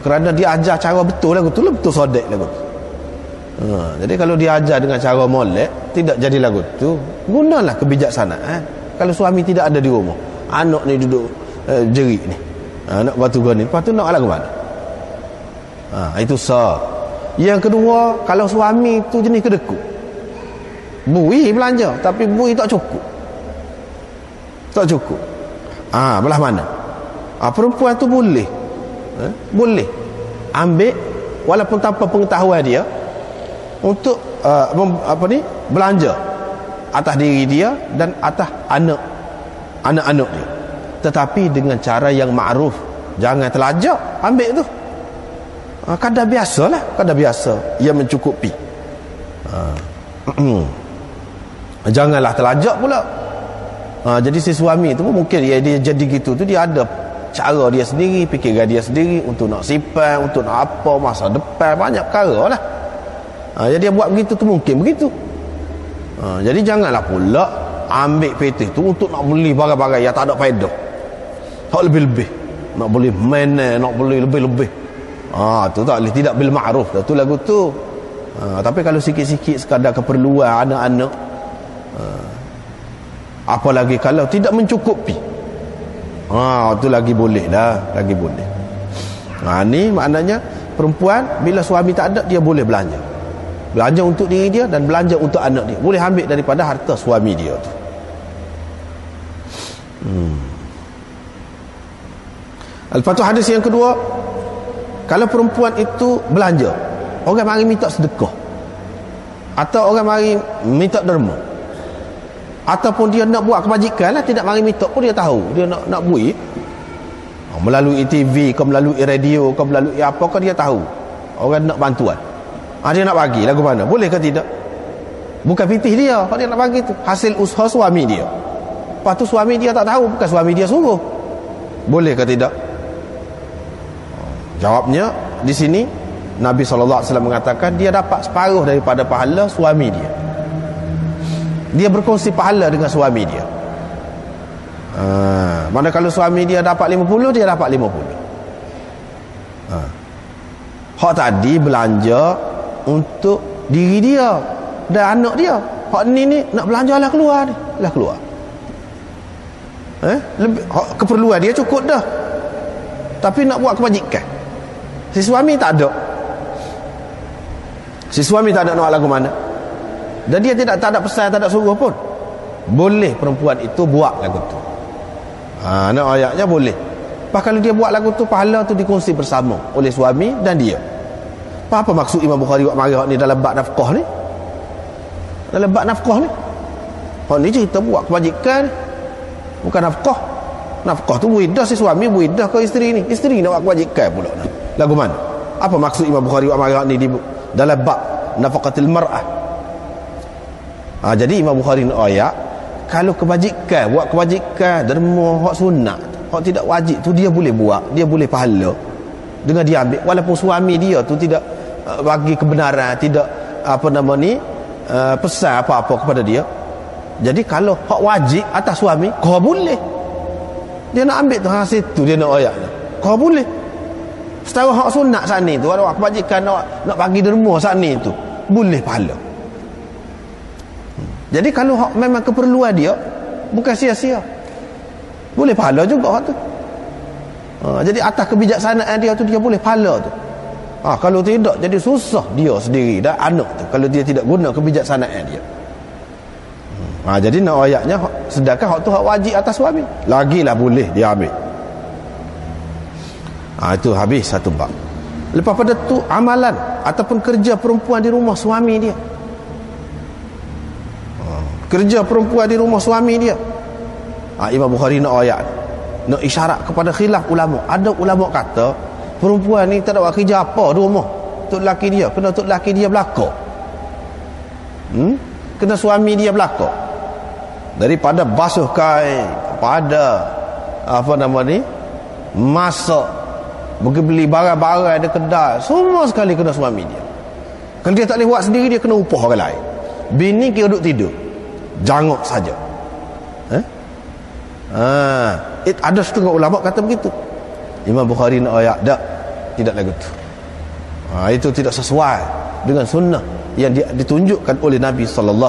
Kerana dia ajar cara betul lagu tu, betul sodek lagu tu. Jadi kalau dia ajar dengan cara molek, tidak jadi lagu tu. Gunalah kebijaksanaan. Kalau suami tidak ada di rumah, anak ni duduk jerit ni, nak batu gani, lepas tu nak lagu mana? Itu sah. Yang kedua, kalau suami tu jenis kedekut, bui belanja tapi bui tak cukup, belah mana? Perempuan tu boleh ambil walaupun tanpa pengetahuan dia untuk belanja atas diri dia dan atas anak-anak dia, tetapi dengan cara yang makruf. Jangan telajak ambil tu. Kadar biasa ia mencukupi. Janganlah telajak pula. Jadi si suami tu mungkin dia jadi gitu tu, dia ada cara dia sendiri, fikiran dia sendiri untuk nak simpan, untuk nak apa, masa depan, banyak perkara lah. Jadi dia buat begitu tu mungkin begitu. Jadi janganlah pula ambil PT tu untuk nak beli barang-barang yang tak ada faedah, hak lebih-lebih, nak beli mana, nak beli lebih-lebih. Tu tak boleh, tidak bil ma'ruf dah tu lagu tu. Tapi kalau sikit-sikit sekadar keperluan anak-anak, apalagi kalau tidak mencukupi, tu lagi boleh lah, lagi boleh. Ni maknanya perempuan bila suami tak ada, dia boleh belanja untuk diri dia dan belanja untuk anak dia, boleh ambil daripada harta suami dia tu. Lepas tu hadis yang kedua, kalau perempuan itu belanja, orang mari minta sedekah, atau orang mari minta derma, ataupun dia nak buat kebajikan lah, tidak mari minta pun dia tahu dia nak buat melalui TV ke melalui radio ke melalui apa ke, dia tahu orang nak bantuan, dia nak bagi lagu mana, boleh ke tidak? Bukan fitih dia kalau dia nak bagi tu, hasil usaha suami dia. Lepas tu suami dia tak tahu, bukan suami dia suruh, boleh ke tidak? Jawabnya di sini Nabi SAW mengatakan dia dapat separuh daripada pahala suami dia. Dia berkongsi pahala dengan suami dia. Mana kalau suami dia dapat 50, dia dapat 50. Hak tadi belanja untuk diri dia dan anak dia. Hak ni nak belanja lah keluar ni, lah keluar. Keperluan dia cukup dah. Tapi nak buat kebajikan, si suami tak ada. Si suami tak ada nak lagu mana, dan dia tak ada pesan, tak ada suruh pun, boleh perempuan itu buat lagu tu. Nak ayatnya boleh. Lepas kalau dia buat lagu tu, pahala tu dikongsi bersama oleh suami dan dia. Apa maksud Imam Bukhari buat marah ni dalam bab nafkah ni? Dalam bab nafkah ni, ni cerita buat kebajikan, bukan nafkah. Nafkah tu buidah si suami, buidah ke isteri ni, isteri nak buat kebajikan pula ni. Lagu mana? Apa maksud Imam Bukhari buat marah ni di dalam bab nafaqatil mar'ah? Jadi Imam Bukhari nak ayat, kalau kebajikan, buat kebajikan derma hak sunat, hak tidak wajib tu dia boleh buat, dia boleh pahala dengan dia ambil, walaupun suami dia tu tidak bagi kebenaran, tidak pesan apa-apa kepada dia. Jadi kalau hak wajib atas suami, kau boleh, dia nak ambil tu hasil tu, dia nak ayat ni, kau boleh. Setara hak sunat saat ni tu, ada kebajikan nak bagi derma saat ni tu, boleh pahala. Jadi kalau hak memang keperluan dia, bukan sia-sia, boleh pahala juga hak tu. Jadi atas kebijaksanaan dia tu, dia boleh pahala tu. Kalau tidak, jadi susah dia sendiri dan anak tu kalau dia tidak guna kebijaksanaan dia. Jadi nak ayatnya, sedangkan hak tu hak wajib atas suami, lagilah boleh dia ambil. Itu habis satu bab. Lepas pada tu, amalan ataupun kerja perempuan di rumah suami dia. Kerja perempuan di rumah suami dia, Imam Bukhari nak ayat, nak isyarat kepada khilaf ulama. Ada ulama kata perempuan ni tak ada buat kerja apa di rumah, untuk lelaki dia, kena untuk lelaki dia belakang, kena suami dia belakang. Daripada basuh kain, pada masak, pergi beli barang-barang ada kedai, semua sekali kena suami dia. Kalau dia tak boleh buat sendiri, dia kena upah orang lain. bini kira duduk tidur, jangok saja. Ada setengah ulama kata begitu. Imam Bukhari nak ayat tak, tidak lagu tu. Itu tidak sesuai dengan sunnah yang ditunjukkan oleh Nabi SAW.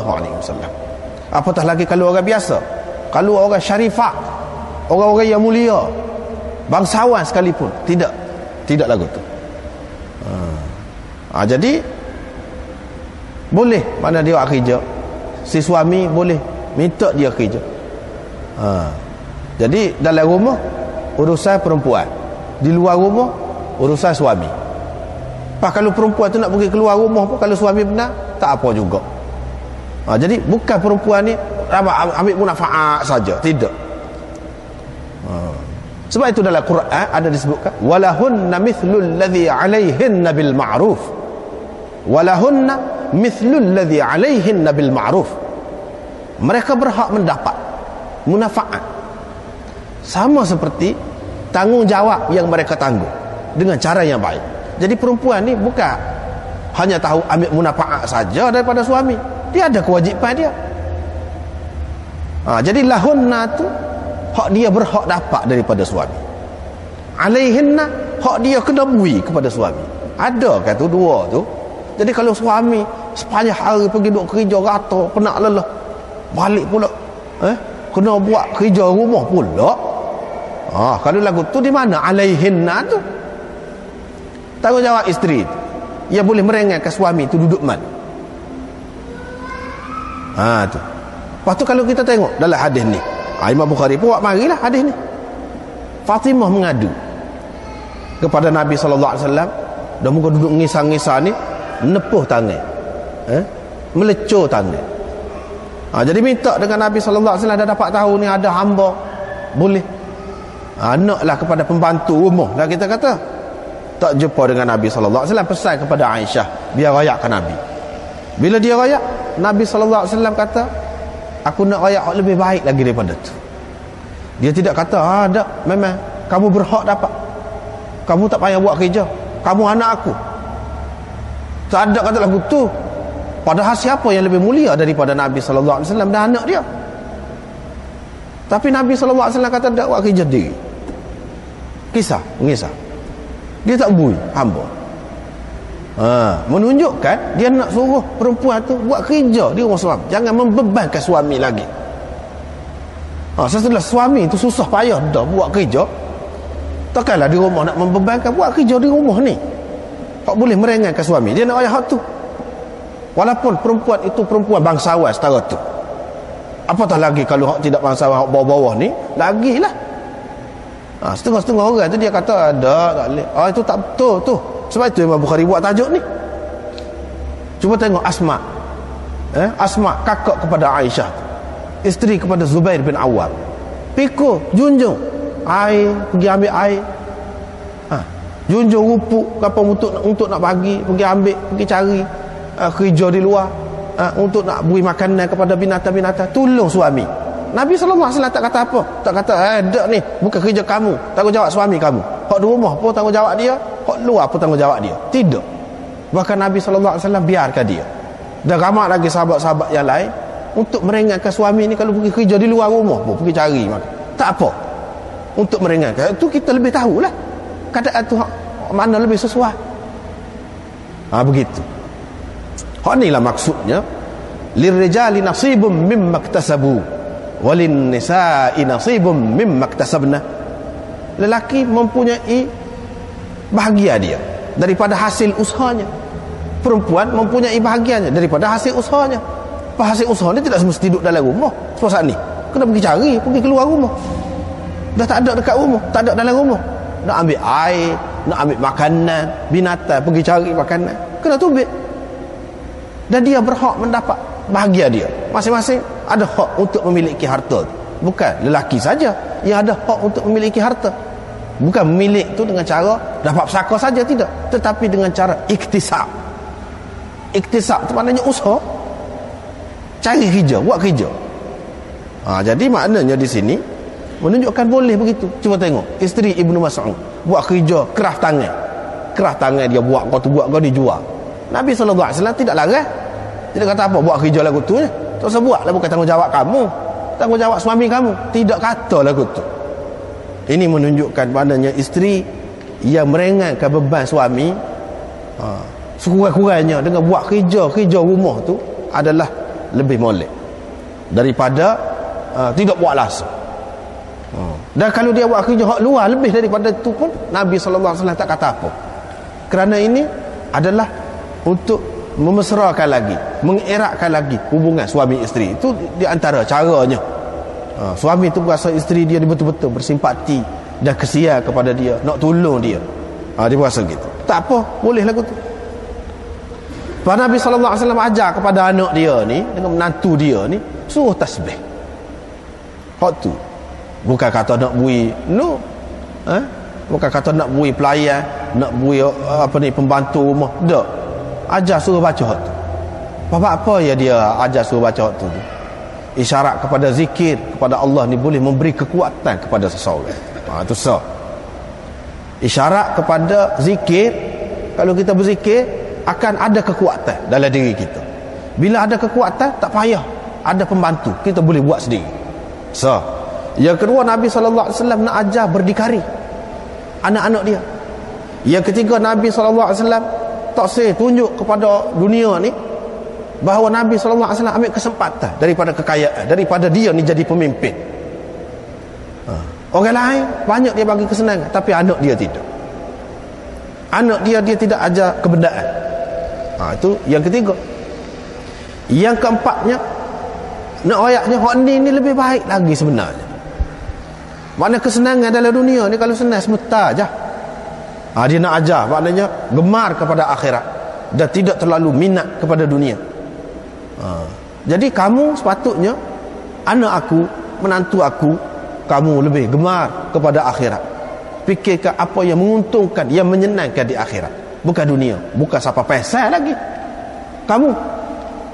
Apatah lagi kalau orang biasa, kalau orang syarifah, orang-orang yang mulia, bangsawan sekalipun, tidak lagu tu. Jadi boleh mana dia buat kerja, si suami boleh minta dia kerja. Jadi dalam rumah urusan perempuan, di luar rumah urusan suami. Kalau perempuan tu nak pergi keluar rumah pun, kalau suami benar, tak apa juga. Jadi bukan perempuan ni ambil munafaat saja, tidak. Sebab itu dalam Quran ada disebutkan walahunna mithlul ladzi 'alaihinna bil ma'ruf. Walahunna mithlul ladzi 'alaihinna bil ma'ruf. Mereka berhak mendapat munafaat sama seperti tanggungjawab yang mereka tanggung dengan cara yang baik. Jadi perempuan ni bukan hanya tahu ambil munafaat saja daripada suami, dia ada kewajipan dia. Jadi lahunna tu hak dia berhak dapat daripada suami. Alaihinna hak dia kena bui kepada suami. Ada kan tu dua tu. Jadi kalau suami sepanjang hari pergi duk kerja rata, penat lelah, balik pula kena buat kerja rumah pula. Kalau lagu tu di mana alaihinna tu? Tanggungjawab isteri tu. Ia boleh merengekkan suami tu duduk mana? Tu. Lepas tu kalau kita tengok dalam hadis ni, Imam Bukhari pun buat marilah hadis ni. Fatimah mengadu kepada Nabi SAW, dah muka duduk ngisah-ngisah ni, nepuh tangan, melecur tangan. Jadi minta dengan Nabi SAW, dah dapat tahu ni ada hamba, boleh naklah kepada pembantu rumah lah kita kata. Tak jumpa dengan Nabi SAW, pesan kepada Aisyah biar rayakkan Nabi. Bila dia rayak, Nabi SAW kata, aku nak rayak lebih baik lagi daripada tu. Dia tidak kata tak, memang kamu berhak dapat, kamu tak payah buat kerja, kamu anak aku. Tak ada kata lagu tu. Padahal siapa yang lebih mulia daripada Nabi SAW dan anak dia? Tapi Nabi SAW kata tak buat kerja diri. Mengisah. Dia tak bui hamba. Menunjukkan dia nak suruh perempuan tu buat kerja di rumah suami, jangan membebankan suami lagi. Setelah suami tu susah payah dah buat kerja, takkanlah di rumah nak membebankan buat kerja di rumah ni. Tak boleh merengekkan suami. Dia nak ayah hak tu. Walaupun perempuan itu perempuan bangsawan setara tu. Apatah lagi kalau hak tidak bangsawan, hak bawah-bawah ni, lagilah. Setengah-setengah orang tu dia kata ada, tak boleh. Itu tak betul tu. Sebab itu Imam Bukhari buat tajuk ni. Cuba tengok Asma. Asma kakak kepada Aisyah, isteri kepada Zubair bin Awam. Pikul, junjung air, pergi ambil air. Junjung rupuk apa untuk nak bagi, pergi ambil, pergi cari kerja di luar, untuk nak beri makanan kepada binatang-binatang. Tolong suami. Nabi SAW tak kata apa, tak kata dak ni bukan kerja kamu, tanggungjawab suami kamu. Hak di rumah pun tanggungjawab dia, hak luar pun tanggungjawab dia. Tidak. Bahkan Nabi SAW biarkan dia. Dan ramai lagi sahabat-sahabat yang lain untuk merengekkan suami ni kalau pergi kerja di luar rumah pun, pergi cari makan. Tak apa. Untuk merengekkan. Itu kita lebih tahulah keadaan tu mana lebih sesuai. Begitu. Hak inilah maksudnya lirrijali nasibum mimma iktasabu walin nisa'i nasibum mimma iktasabna. Lelaki mempunyai bahagia dia daripada hasil usahanya, perempuan mempunyai bahagianya daripada hasil usahanya. Hasil usaha ni tidak semesti duduk dalam rumah. Sebab saat ni kena pergi cari, pergi keluar rumah. Dah tak ada dekat rumah, tak ada dalam rumah. Nak ambil air, nak ambil makanan, binatang, pergi cari makanan, kena tubik. Dan dia berhak mendapat bahagia dia. Masing-masing ada hak untuk memiliki harta. Bukan lelaki saja yang ada hak untuk memiliki harta. Bukan memiliki tu dengan cara dapat pesaka saja, tidak, tetapi dengan cara iktisab. Iktisab itu maknanya usaha, cari kerja, buat kerja. Jadi maknanya di sini menunjukkan boleh begitu. Cuba tengok isteri Ibnu Mas'ud buat kerja kerah tangan dia buat, kau tu buat, kau dijual. Nabi SAW tidak larang. Jadi kata apa? Buat kerja lagu tu je. Tak usah buat lah, bukan tanggungjawab kamu. Tanggungjawab suami kamu. Tidak kata lagu tu. Ini menunjukkan maknanya isteri yang meringankan beban suami, sekurang-kurangnya dengan buat kerja rumah tu adalah lebih molek daripada tidak buat langsung. Dan kalau dia buat kerja hak luar lebih daripada itu pun Nabi SAW tak kata apa. Kerana ini adalah untuk memesrakan lagi, mengeratkan lagi hubungan suami isteri. Itu di antara caranya. Suami itu berasa isteri dia betul-betul bersimpati dan kesian kepada dia, nak tolong dia. Dia berasa gitu. Tak apa, boleh lagu tu. Nabi SAW ajar kepada anak dia ni, dengan menantu dia ni, suruh tasbih. Hak tu. Bukan kata nak bui bukan kata nak bui pelayan, nak bui pembantu rumah. Tak. Ajar suruh baca hak tu. Apa ya dia ajar suruh baca hak tu? Isyarat kepada zikir kepada Allah ni boleh memberi kekuatan kepada seseorang. Itu sah. Isyarat kepada zikir, kalau kita berzikir akan ada kekuatan dalam diri kita. Bila ada kekuatan, tak payah ada pembantu, kita boleh buat sendiri. Sah. Yang kedua, Nabi SAW nak ajar berdikari anak-anak dia. Yang ketiga, Nabi SAW tak tunjuk kepada dunia ni bahawa Nabi SAW ambil kesempatan daripada kekayaan, daripada dia ni jadi pemimpin. Orang lain banyak dia bagi kesenangan, tapi anak dia tidak. Anak dia tidak ajar kebenaran. Itu yang ketiga. Yang keempatnya, nak ayatnya hak ni lebih baik lagi sebenarnya. Makna kesenangan dalam dunia ni kalau senang sebentar je. Dia nak ajar maknanya gemar kepada akhirat dan tidak terlalu minat kepada dunia. Jadi kamu sepatutnya, anak aku, menantu aku, kamu lebih gemar kepada akhirat. Fikirkan apa yang menguntungkan, yang menyenangkan di akhirat, bukan dunia, bukan siapa pasal lagi. Kamu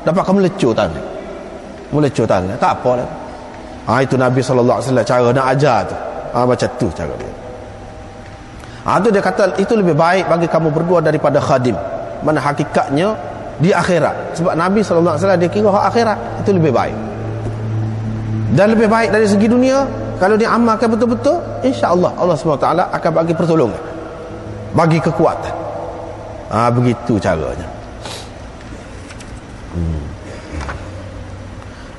dapat kamu lecur tangan, tak apa lah. Itu Nabi SAW cara nak ajar tu. Macam tu cara dia. Itu dia kata itu lebih baik bagi kamu berdua daripada khadim. Mana hakikatnya di akhirat. Sebab Nabi SAW dia kira hak akhirat itu lebih baik. Dan lebih baik dari segi dunia, kalau dia amalkan betul-betul, insya-Allah Allah SWT akan bagi pertolongan, bagi kekuatan. Begitu caranya.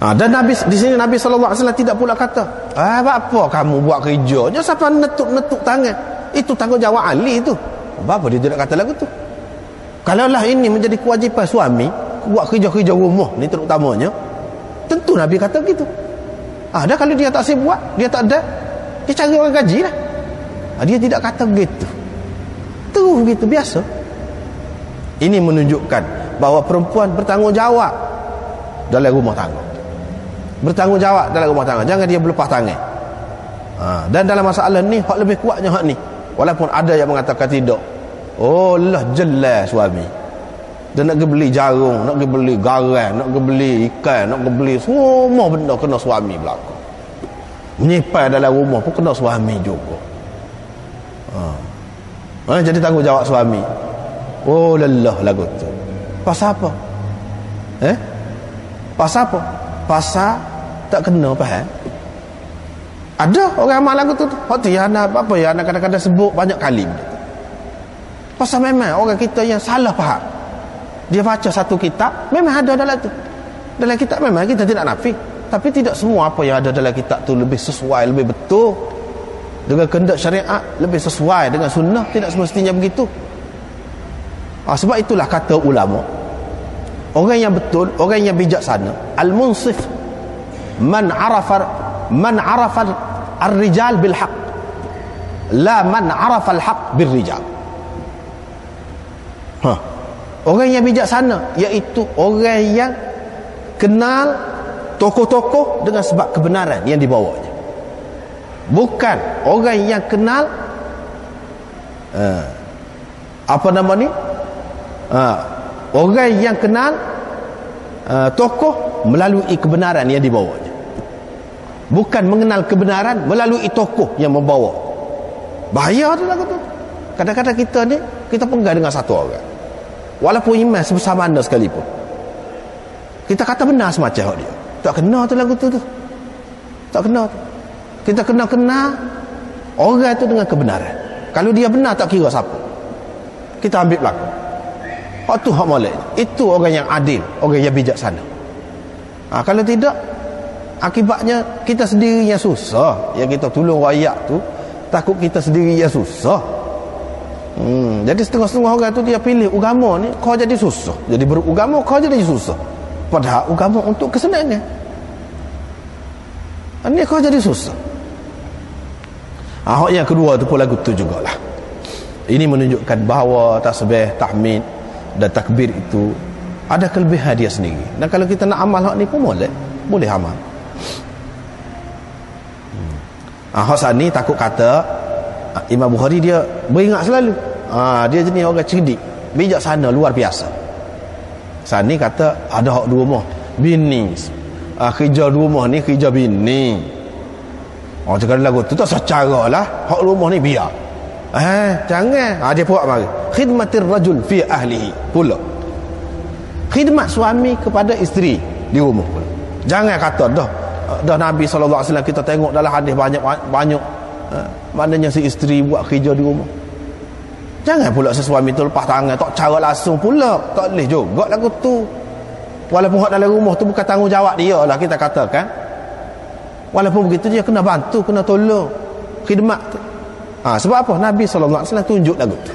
Dan Nabi di sini Nabi SAW tidak pula kata, apa kamu buat kerja? Jangan siapa netuk tangan. Itu tanggungjawab ahli itu. Apa dia tidak kata lagu tu? Kalaulah ini menjadi kewajipan suami buat kerja-kerja rumah ni terutamanya, tentu Nabi kata gitu. Dah kalau dia tak sibuk buat, dia tak ada, dia cari orang gaji lah. Dia tidak kata begitu. Terus begitu biasa. Ini menunjukkan bahawa perempuan bertanggungjawab dalam rumah tangga. Bertanggungjawab dalam rumah tangga. Jangan dia berlepas tangan. Dan dalam masalah ni hak lebih kuatnya hak ni. Walaupun ada yang mengatakan tidak. Allah jelas suami. Dia nak pergi beli jarum, nak pergi beli garam, nak pergi beli ikan, nak pergi beli semua benda kena suami belakang. Menyimpan dalam rumah pun kena suami juga. Jadi tanggungjawab suami. Lelah lagu tu. Pasal apa? Pasal apa? Pasal tak kena faham. Ada orang amal lagu tu. Hati anak apa ya, anak kadang-kadang sebut banyak kali. Pasal memang orang kita yang salah faham. Dia baca satu kitab, memang ada dalam tu. Dalam kitab memang kita tidak nafi, tapi tidak semua apa yang ada dalam kitab tu lebih sesuai, lebih betul dengan kehendak syariat, lebih sesuai dengan sunnah. Tidak semestinya begitu. Sebab itulah kata ulama, orang yang betul, orang yang bijaksana, al-munsif man arafa ar-rijal bil haqq, la man arafa al-haqq bil rijal. Orang yang bijaksana iaitu orang yang kenal tokoh-tokoh dengan sebab kebenaran yang dibawanya. Bukan orang yang kenal orang yang kenal tokoh melalui kebenaran yang dibawanya. Bukan mengenal kebenaran melalui tokoh yang membawa. Bahaya tu lagu tu. Kadang-kadang kita ni, kita pegang dengan satu orang, walaupun iman sebesar mana sekalipun. Kita kata benar semacam dia. Tak kena tu lagu tu. Tak kena tu. Kita kena orang tu dengan kebenaran. Kalau dia benar tak kira siapa. Kita ambil belakang. Hak tu hak molek. Itu orang yang adil, orang yang bijaksana. Kalau tidak, akibatnya kita sendiri yang susah. Yang kita tolong rakyat tu, takut kita sendiri yang susah. Jadi setengah-setengah orang tu dia pilih agama ni, kau jadi susah. Jadi beragama kau jadi susah. Padahal agama untuk kesenangan. Ini kau jadi susah. Hak yang kedua tu pun lagu tu jugalah. Ini menunjukkan bahawa tasbih, tahmid dan takbir itu ada kelebihan dia sendiri. Dan kalau kita nak amal hak ni pun boleh amal. Hak sani takut kata Imam Bukhari dia beringat selalu. Dia jenis orang cerdik, bijaksana luar biasa. Sani kata ada hak dua rumah, bini. Kerja dua rumah ni kerja bini. Cakap lagu tu tak secara lah. Hak rumah ni biar. Jangan. Dia buat mari. Khidmatir rajul fi ahlihi. Pula. Khidmat suami kepada isteri di rumah pula. Jangan kata dah Nabi SAW kita tengok dalam hadis banyak maknanya si isteri buat kerja di rumah. Jangan pula si suami tu lepas tangan tak cara langsung pula. Tak boleh juga lagu tu. Walaupun hak dalam rumah tu bukan tanggungjawab dia lah kita katakan. Walaupun begitu dia kena bantu, kena tolong khidmat tu. Sebab apa? Nabi SAW tunjuk lagu tu.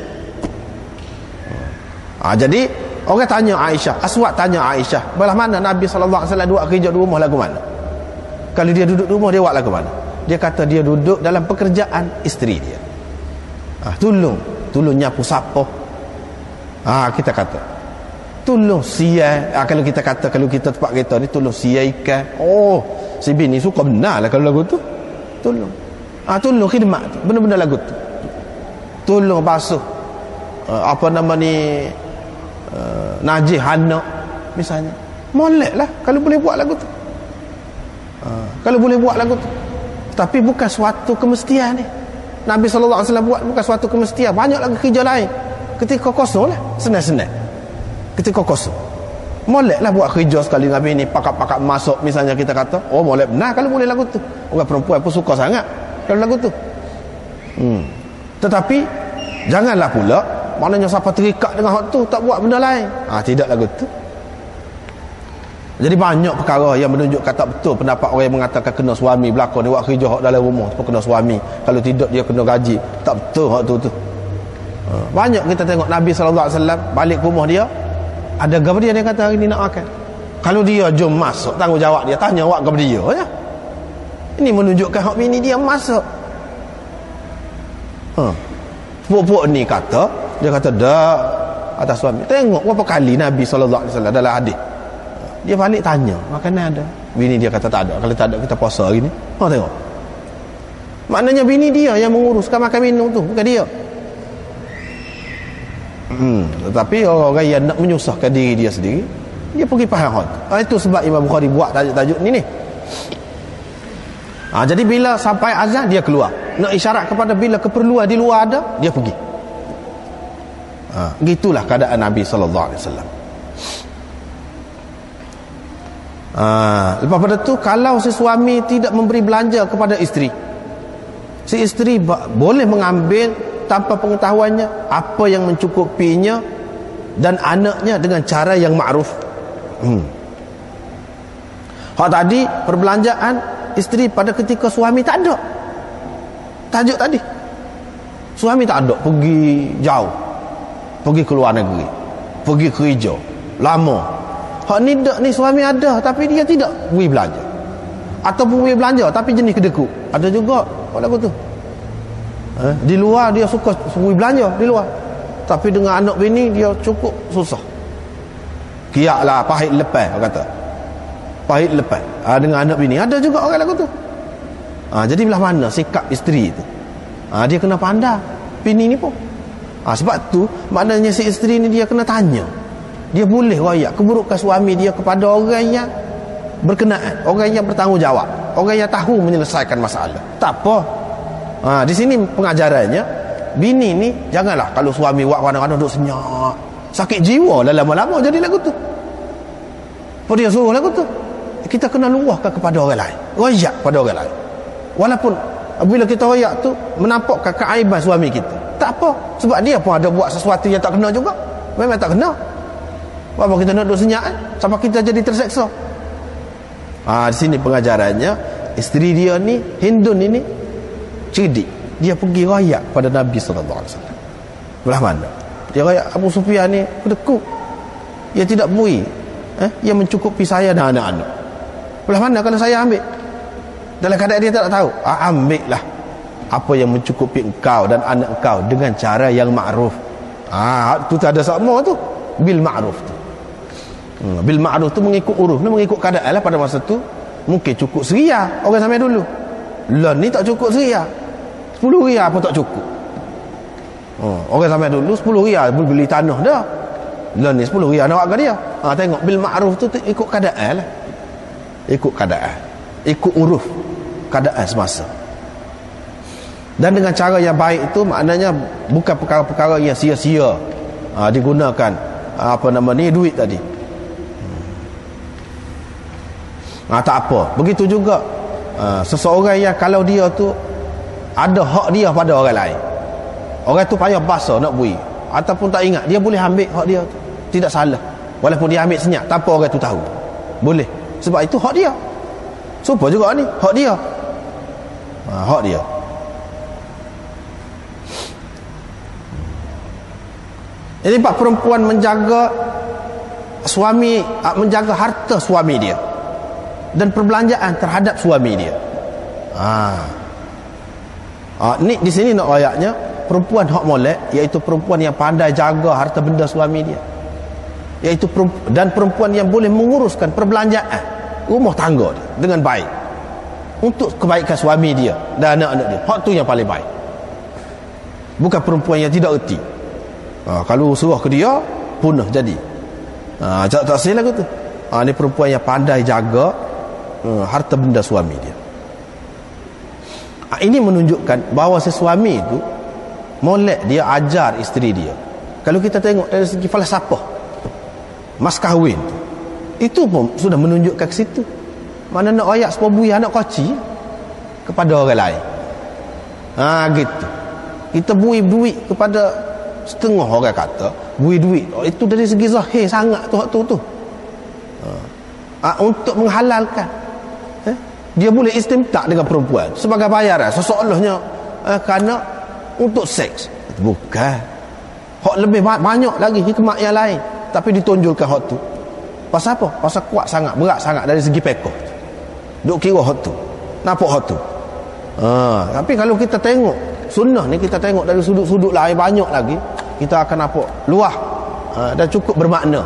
Jadi orang tanya Aisyah, Aswad tanya Aisyah, belah mana Nabi SAW buat kerja di rumah lagu mana? Kalau dia duduk di rumah dia buat lagu mana? Dia kata dia duduk dalam pekerjaan isteri dia. Tolong nyapu sapoh. Kita kata tolong siai. Kalau kita kata kalau kita tempat kita ni tolong siai ikan. Si bini suka benar lah kalau lagu tu. Tolong. Tolong khidmat tu. Benar-benar lagu tu. Tolong basuh najis anak misalnya. Molek lah kalau boleh buat lagu tu. Kalau boleh buat lagu tu. Tapi bukan suatu kemestian ni. Nabi SAW buat bukan suatu kemestian. Banyak lagi kerja lain. Ketika kosong lah. Senang-senang. Ketika kosong. Molek lah buat kerja sekali Nabi ni. Pakat-pakat masuk misalnya kita kata. Molek benar kalau boleh lagu tu. Orang perempuan pun suka sangat kalau lagu tu. Tetapi janganlah pula maknanya siapa terikat dengan hak tu tak buat benda lain. Tidak lagu tu. Jadi banyak perkara yang menunjukkan tak betul pendapat orang yang mengatakan kena suami belakang dia buat kerja hak dalam rumah tu kena suami. Kalau tidak dia kena gaji. Tak betul hak tu. Banyak kita tengok Nabi SAW balik ke rumah dia. Ada kepada dia kata hari ni nak makan. Kalau dia jom masuk tanggungjawab dia tanya awak kepada dia ya. Ini menunjukkan hak bini dia masuk. Puk-puk ni kata dia kata dah atas suami. Tengok berapa kali Nabi SAW dalam hadis dia balik tanya makanan ada. Bini dia kata tak ada. Kalau tak ada kita puasa hari ni. Tengok. Maknanya bini dia yang menguruskan makan minum tu bukan dia. Tetapi orang yang nak menyusahkan diri dia sendiri dia pergi faham hal. Itu sebab Imam Bukhari buat tajuk-tajuk ni. Jadi bila sampai azan dia keluar. Nak isyarat kepada bila keperluan di luar ada dia pergi. Gitulah keadaan Nabi SAW. Lepas pada tu kalau si suami tidak memberi belanja kepada isteri, si isteri boleh mengambil tanpa pengetahuannya apa yang mencukupinya dan anaknya dengan cara yang ma'ruf. Hak tadi perbelanjaan isteri pada ketika suami tak ada. Tajuk tadi suami tak ada, pergi jauh, pergi ke luar negeri, pergi kerja lama. Hak ni dak ni suami ada tapi dia tidak beri belanja. Ataupun beri belanja tapi jenis kedekut. Ada juga pada aku tu. Di luar dia suka beri belanja di luar. Tapi dengan anak bini dia cukup susah. Kiaklah pahit lepas orang kata. Pahit lepas. Dengan anak bini ada juga orang lagu tu. Jadi belah mana sikap isteri tu? Dia kena pandang bini ni pun. Sebab tu maknanya si isteri ni dia kena tanya. Dia boleh royak keburukan suami dia kepada orang yang berkenaan, orang yang bertanggungjawab, orang yang tahu menyelesaikan masalah. Tak apa. Di sini pengajarannya bini ni janganlah kalau suami buat kadang-kadang duduk senyap, sakit jiwa lah lama-lama jadi lagu tu. Apa dia suruh lagu tu? Kita kena luahkan kepada orang lain, royak kepada orang lain. Walaupun bila kita royak tu menampakkan keaiban suami kita, tak apa, sebab dia pun ada buat sesuatu yang tak kena juga. Memang tak kena. Apa kita nak duduk senyap sampai kita jadi terseksa? Di sini pengajarannya, isteri dia ni, Hindun ini cerdik. Dia pergi royak pada Nabi sallallahu alaihi wasallam. Belah mana? Dia royak Abu Sufyan ni kedekut. Dia tidak bui. Dia mencukupi saya dan anak-anak. Belah mana kalau saya ambil? Dalam keadaan dia tak tahu. Ambil lah apa yang mencukupi engkau dan anak engkau dengan cara yang ma'ruf. Tu tak ada sama tu. Bil ma'ruf tu. Bil ma'ruf tu mengikut uruf, mengikut keadaan lah pada masa tu. Mungkin cukup seria orang sampai dulu. Lah ni tak cukup seria. 10 riyal pun tak cukup. Orang sampai dulu 10 riyal boleh beli tanah dah. Lah ni 10 riyal nak ke dia. Tengok bil ma'ruf tu ikut keadaan lah. Ikut keadaan, ikut uruf keadaan semasa. Dan dengan cara yang baik itu maknanya bukan perkara-perkara yang sia-sia digunakan duit tadi. Tak apa. Begitu juga seseorang yang kalau dia tu ada hak dia pada orang lain, orang tu payah basa nak bui ataupun tak ingat, dia boleh ambil hak dia tu, tidak salah. Walaupun dia ambil senyap tanpa orang tu tahu, boleh. Sebab itu hak dia. Supaya juga ni hak dia. Hak dia. Jadi pak perempuan menjaga suami, menjaga harta suami dia dan perbelanjaan terhadap suami dia. Ni di sini nak ayatnya perempuan hak molek, iaitu perempuan yang pandai jaga harta benda suami dia, iaitu dan perempuan yang boleh menguruskan perbelanjaan rumah tangga dia dengan baik untuk kebaikan suami dia dan anak-anak dia. Hak tu yang paling baik. Bukan perempuan yang tidak erti. Kalau suruh ke dia punah jadi. Tak silap tu. Ni perempuan yang pandai jaga harta benda suami dia. Ini menunjukkan bahawa si suami itu molek dia ajar isteri dia. Kalau kita tengok dari segi falsafah mas kahwin tu, itu pun sudah menunjukkan ke situ. Mana nak ayak sepobui anak koci kepada orang lain. Gitu. Kita bui duit kepada setengah orang kata bui duit. Itu dari segi zahir sangat tu. Untuk menghalalkan. Dia boleh istimtak dengan perempuan sebagai bayaran seseolahnya kerana untuk seks. Bukan. Hak lebih banyak lagi hikmat yang lain, tapi ditonjolkan hak tu. Pasal apa? Pasal kuat sangat, berat sangat dari segi pekoh. Duk kira hak tu. Nampak hak tu. Tapi kalau kita tengok sunnah ni, kita tengok dari sudut-sudut lain banyak lagi, kita akan nampak luah dan cukup bermakna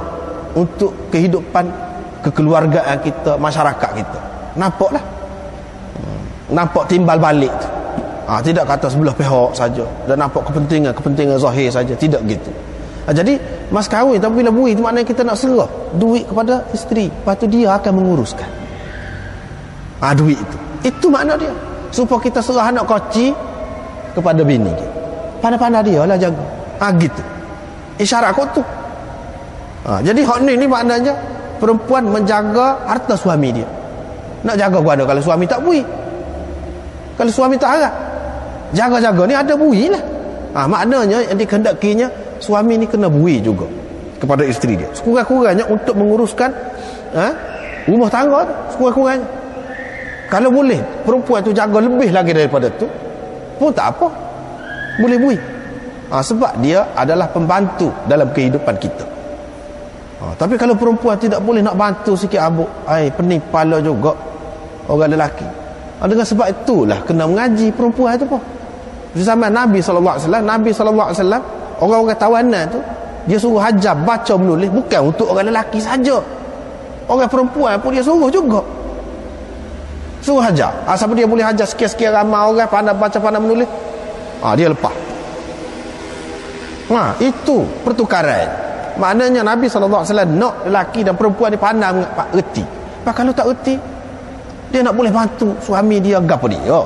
untuk kehidupan kekeluargaan kita, masyarakat kita. Nampaklah. Nampak timbal balik tu. Tidak kata sebelah pihak saja dan nampak kepentingan zahir saja, tidak gitu. Jadi mas kahwin, tapi bila bui itu maknanya kita nak serah duit kepada isteri, lepas tu dia akan menguruskan duit itu makna dia, supaya kita serah anak koci kepada bini kita. Pandai-pandai dia lah jaga. Gitu isyarat kau tu. Jadi hak ni maknanya perempuan menjaga harta suami dia. Nak jaga guana kalau suami tak bui, kalau suami tak harap, jaga-jaga ni ada bui lah. Maknanya yang dikehendakinya suami ni kena bui juga kepada isteri dia, sekurang-kurangnya untuk menguruskan rumah tangga tu, sekurang-kurangnya. Kalau boleh perempuan tu jaga lebih lagi daripada tu pun tak apa, boleh bui. Sebab dia adalah pembantu dalam kehidupan kita. Tapi kalau perempuan tidak boleh nak bantu sikit abuk, pening kepala juga orang lelaki. Dengan sebab itulah kena mengaji perempuan itu pun. Di zaman Nabi SAW, orang-orang tawanan tu dia suruh hajar baca menulis, bukan untuk orang lelaki saja, orang perempuan pun dia suruh juga, suruh hajar. Siapa dia boleh hajar sekian-sekian ramai orang pandai baca pandai menulis, dia lepas. Itu pertukaran. Maknanya Nabi SAW nak lelaki dan perempuan ni pandai erti. Kalau tak erti, dia nak boleh bantu suami dia gapo dia.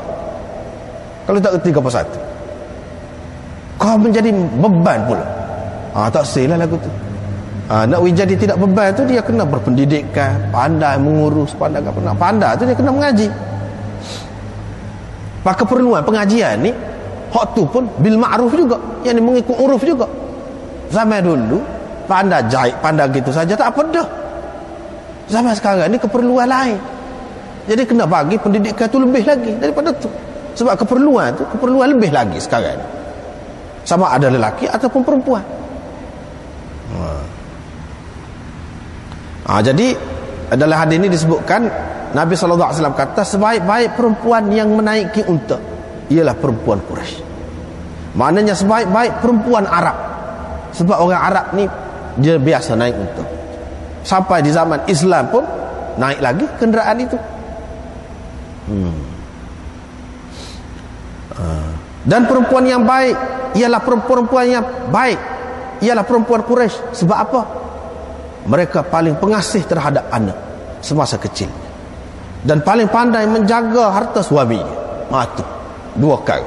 Kalau tak erti gapo satu, kau menjadi beban pula. Tak silap lagu tu. Nak jadi tidak bebal tu dia kena berpendidikan, pandai mengurus, pandai tu dia kena mengaji. Maka keperluan pengajian ni hak tu pun bil ma'ruf juga, yang mengikut uruf juga. Zaman dulu pandai jahit, pandai gitu saja tak apa dah. Zaman sekarang ni keperluan lain, jadi kena bagi pendidikan tu lebih lagi daripada tu. Sebab keperluan tu keperluan lebih lagi sekarang ni, sama ada lelaki ataupun perempuan. Jadi dalam hadis ini disebutkan Nabi SAW kata sebaik-baik perempuan yang menaiki unta ialah perempuan Quraisy. Maknanya sebaik-baik perempuan Arab, sebab orang Arab ni dia biasa naik unta. Sampai di zaman Islam pun naik lagi kenderaan itu. Dan perempuan yang baik ialah perempuan yang baik ialah perempuan Quraisy. Sebab apa? Mereka paling pengasih terhadap anak semasa kecil dan paling pandai menjaga harta suami. Itu dua perkara.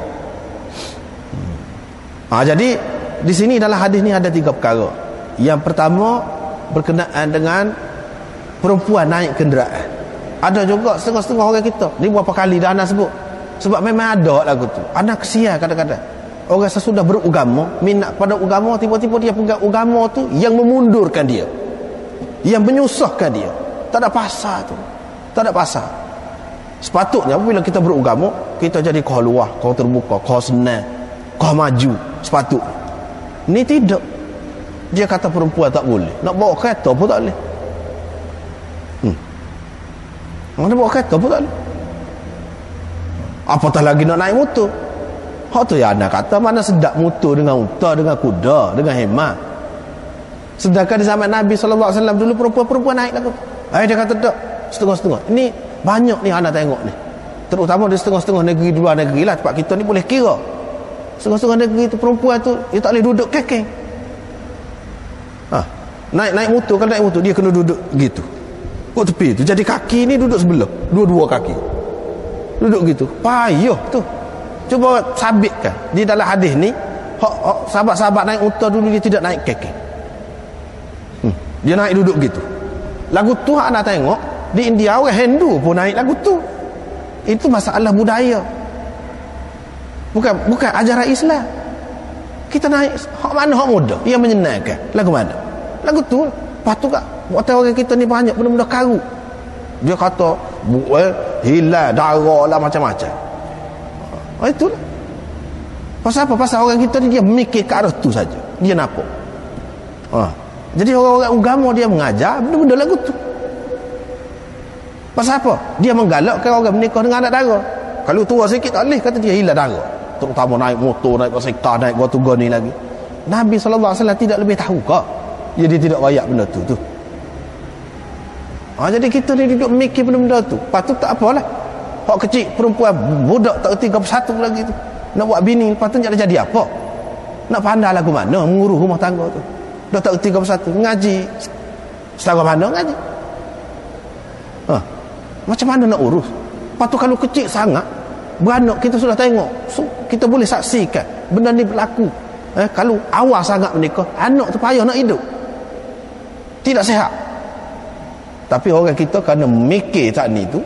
Jadi di sini dalam hadis ni ada 3 perkara. Yang pertama berkenaan dengan perempuan naik kenderaan. Ada juga setengah-setengah orang kita ni berapa kali dah anak sebut, sebab memang ada lagu tu. Anak kesian kadang-kadang orang sesudah beragama, minat pada agama, tiba-tiba dia pegang agama tu yang memundurkan dia, yang menyusahkan dia. Tak ada pasal tu, tak ada pasal. Sepatutnya apabila kita beragama, kita jadi kau luah, kau terbuka, kau senang, kau maju. Sepatutnya ni tidak. Dia kata perempuan tak boleh, nak bawa kereta pun tak boleh. Nak bawa kereta pun tak boleh, apatah lagi nak naik motor. Hak tu ya anak kata mana sedap motor dengan unta, dengan kuda, dengan hemah. Sedangkan di zaman Nabi SAW dulu perempuan-perempuan naik lagu. Dia kata tak, setengah-setengah. Ini banyak ni anak tengok ni, terutama di setengah-setengah negeri, di luar negeri lah. Tempat kita ni boleh kira setengah-setengah negeri tu perempuan tu dia tak boleh duduk kekeng. Naik motor, kalau naik motor dia kena duduk gitu kat tepi tu, jadi kaki ni duduk sebelah, dua-dua kaki duduk gitu. Payah tu. Cuba sabitkan di dalam hadis ni, sahabat-sahabat naik unta dulu dia tidak naik kekeng. Dia naik duduk gitu. Lagu tu anak tengok di India orang Hindu pun naik lagu tu. Itu masalah budaya, bukan ajaran Islam. Kita naik hak mana hak muda yang menyenangkan. Lagu mana? Lagu tu. Patut tak waktu orang kita ni banyak benda-benda karut. Dia kata hilang darah lah, macam-macam. Itulah. Pasal apa? Pasal orang kita ni dia memikir ke arah tu saja, dia nampak. Jadi orang-orang agama dia mengajar benda-benda lagu tu. Pasal apa? Dia menggalakkan orang menikah dengan anak dara. Kalau tua sikit tak boleh, kata dia hilang dara. Terutama naik motor, naik basikal, naik gotu ni lagi. Nabi SAW tidak lebih tahu ke? Dia tidak wayak benda tu. Jadi kita ni duduk mikir benda-benda tu. Patut tak apalah. Hak kecil perempuan budak tak erti 31 lagi tu, nak buat bini, patut tak jadi apa? Nak pandai lagu mana mengurus rumah tangga tu. Dah tak erti 31, ngaji selama mana ngaji? Macam mana nak urus? Patut kalau kecil sangat, beranak kita sudah tengok, kita boleh saksikan benda ni berlaku. Kalau awal sangat menikah, anak tu payah nak hidup, tidak sihat. Tapi orang kita kerana mikir tak ni tu,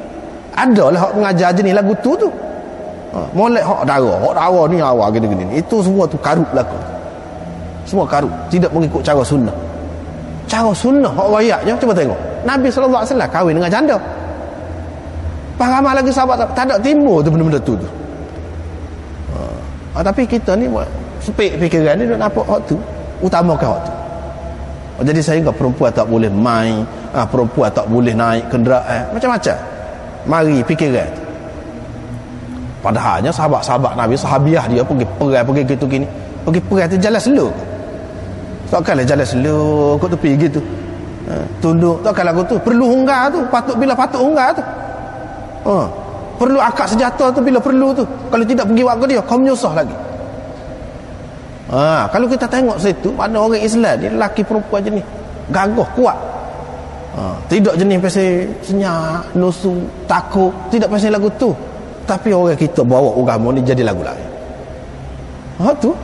adalah hak mengajar jenis lagu tu. Molek hak darah ni awal gini-gini. Itu semua tu karut belaka. Semua karut, tidak mengikut cara sunnah. Cara sunnah hak wayaknya cuba tengok. Nabi SAW kahwin dengan janda. Ramai lagi sahabat tak ada timbul tu benda-benda tu. Tapi kita ni buat sepik fikiran ni, nak nampak hak tu, utamakan hak tu. Jadi sehingga perempuan tak boleh main, perempuan tak boleh naik kenderaan, macam-macam mari fikiran tu. Padahalnya sahabat-sahabat Nabi, sahabiah dia pergi perang, pergi gitu gini, pergi perang tu jalan slow. Takkanlah jalan slow kat tepi gitu, tunduk. Takkan lagu tu perlu hunggar tu, patut bila patut hunggar tu. Perlu akad senjata tu bila perlu tu. Kalau tidak pergi waktu dia, kau menyusah lagi. Kalau kita tengok situ, mana orang Islam ni, lelaki perempuan jenis gagah kuat. Tidak jenis pasal senyap, nusu, takut, tidak pasal lagu tu. Tapi orang kita bawa agama ni jadi lagu lain. Tu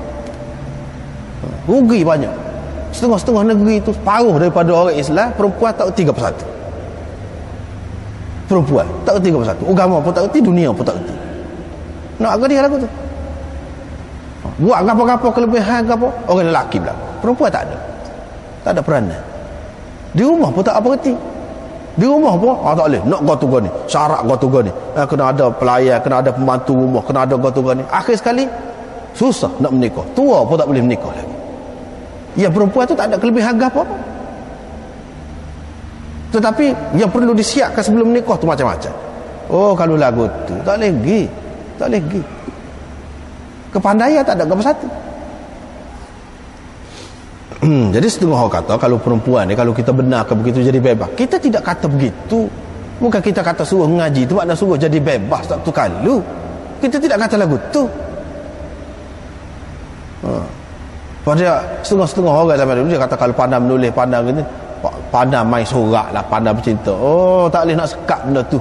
rugi banyak. Setengah-setengah negeri itu, separuh daripada orang Islam perempuan tak erti apa satu. Perempuan tak erti apa satu, agama pun tak erti, dunia pun tak erti. Nak apa dia lagu tu? Buat apa-apa kelebihan apa, orang lelaki belakang. Perempuan tak ada peranan. Di rumah pun tak apa erti. Di rumah pun tak boleh nak gotu ni, syarat gotu ni, kena ada pelayan, kena ada pembantu rumah, kena ada gotu ni. Akhir sekali susah nak menikah, tua pun tak boleh menikah lagi. Yang perempuan tu tak ada kelebihan apa-apa, tetapi yang perlu disiapkan sebelum menikah tu macam-macam. Oh, kalau lagu tu tak boleh pergi. Kepandaian tak ada apa satu. Jadi setengah orang kata kalau perempuan ni, kalau kita benarkan begitu jadi bebas. Kita tidak kata begitu. Bukan kita kata suruh mengaji tu makna suruh jadi bebas tak tu kalau. Kita tidak kata lagu tu. Pada setengah-setengah orang zaman dulu dia kata kalau pandai menulis, pandai gitu, pandai main sorak lah, pandai bercinta. Oh, tak boleh nak sekat benda tu.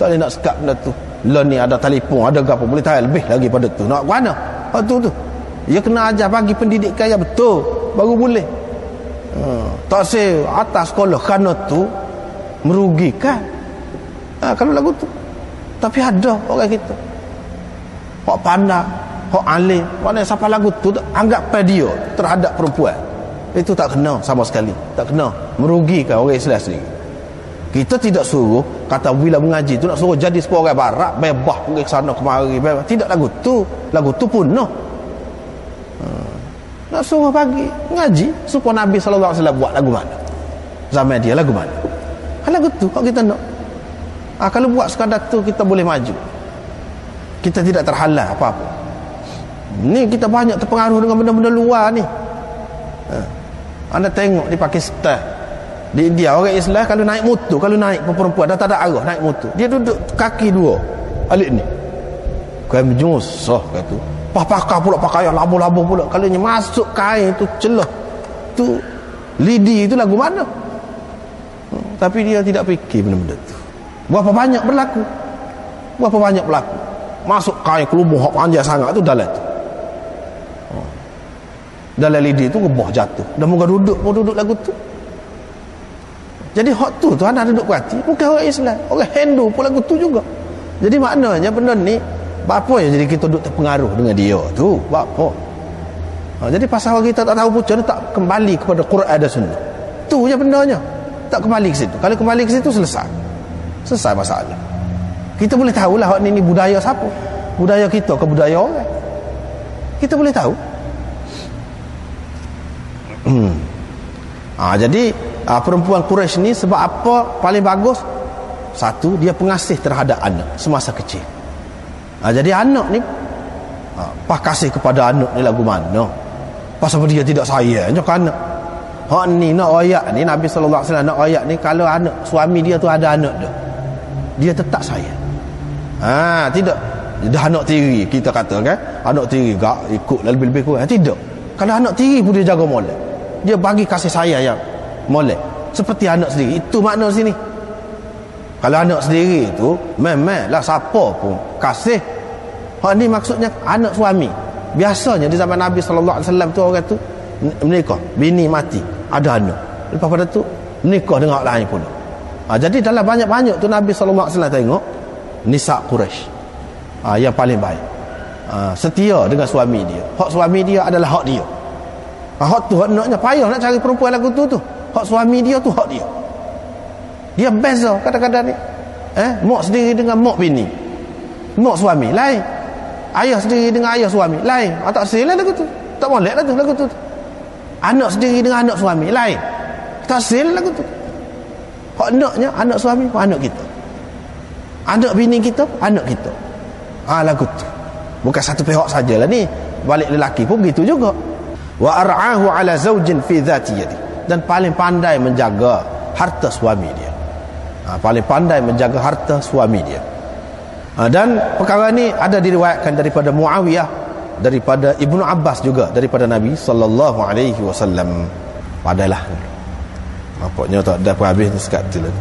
Tak boleh nak sekat benda tu. Lah ni ada telefon, ada apa, boleh tahu lebih lagi pada tu. Nak mana? Tu. Dia kena ajar bagi pendidikan yang betul baru boleh. Tak say atas sekolah kerana tu merugikan. Kalau lagu tu. Tapi ada orang kita hok pandai, hok alim, mana siapa lagu tu anggap dia terhadap perempuan. Itu tak kena sama sekali. Tak kena, merugikan orang Islam sendiri. Kita tidak suruh kata bila mengaji tu nak suruh jadi seorang barat bebas pergi ke sana kemari bebas. Tidak lagu tu. Lagu tu pun nak suruh pagi ngaji supaya Nabi SAW buat lagu mana, zaman dia lagu mana. Lagu tu kalau kita nak, kalau buat sekadar tu kita boleh maju, kita tidak terhalang apa-apa. Ni kita banyak terpengaruh dengan benda-benda luar ni. Anda tengok di Pakistan, di India, orang Islam kalau naik motor, kalau naik perempuan dah tak ada arah naik motor, dia duduk kaki dua alik ni kain menyusah kata pakai pula pakaian labu-labu pula. Kalau dia masuk kain tu celah tu lidi itu lagu mana. Tapi dia tidak fikir benda-benda tu. Berapa banyak berlaku masuk kain kelubung panjang sangat tu dalam tu, dalam lidi tu gebah jatuh, dah muka duduk pun duduk lagu tu. Jadi hak tu anak duduk berhati bukan orang Islam, orang Hindu pun lagu tu juga. Jadi maknanya benda ni apa yang jadi kita duduk terpengaruh dengan dia tu apa. Jadi pasal kita tak tahu pucuk tak kembali kepada Quran dan Sunnah tu je bendanya, tak kembali ke situ. Kalau kembali ke situ selesai masalah. Kita boleh tahulah hak ni budaya siapa, budaya kita ke budaya orang, kita boleh tahu. Jadi perempuan Quraisy ni sebab apa paling bagus? Satu, dia pengasih terhadap anak semasa kecil. Jadi anak ni kasih kepada anak ni lagu mana? Pasal dia tidak sayang je kan anak. Hak ni nak ayat ni Nabi sallallahu alaihi wasallam nak ayat ni kalau anak suami dia tu ada anak dia tetap sayang. Tidak dah anak tiri kita kata kan, anak tiri gak ikut lebih-lebih kurang. Tidak. Kalau anak tiri pun dia jaga molek. Dia bagi kasih sayang yang molek seperti anak sendiri. Itu makna sini. Kalau anak sendiri itu memanglah siapa pun kasih. Hak ni maksudnya anak suami. Biasanya di zaman Nabi sallallahu alaihi wasallam tu orang tu menikah, bini mati, ada anak. Lepas pada tu menikah dengan orang lain pula. Jadi dalam banyak-banyak tu Nabi sallallahu alaihi wasallam tengok nisa Quraisy yang paling baik. Setia dengan suami dia. Hak suami dia adalah hak dia. Hak tu hak naknya payah nak cari perempuan lagu tu. Hak suami dia tu hak dia. Dia beza kadang-kadang ni. Mak sendiri dengan mak bini. Mak suami lain. Ayah sendiri dengan ayah suami lain. Tak silap lagu tu. Tak molek lah tu lagu tu. Anak sendiri dengan anak suami lain. Tak silap lagu tu. Hak naknya anak suami pun anak kita. Anak bini kita anak kita. Lagu tu. Bukan satu pihak sajalah ni. Balik lelaki pun begitu juga. Wa ar'ahu ala zawjin fi dhati yadi. Dan paling pandai menjaga harta suami dia. Paling pandai menjaga harta suami dia. Dan perkara ni ada diriwayatkan daripada Muawiyah, daripada Ibnu Abbas juga, daripada Nabi sallallahu alaihi wasallam. Padahlah nampaknya tak ada apa habis ni sekat tu lah.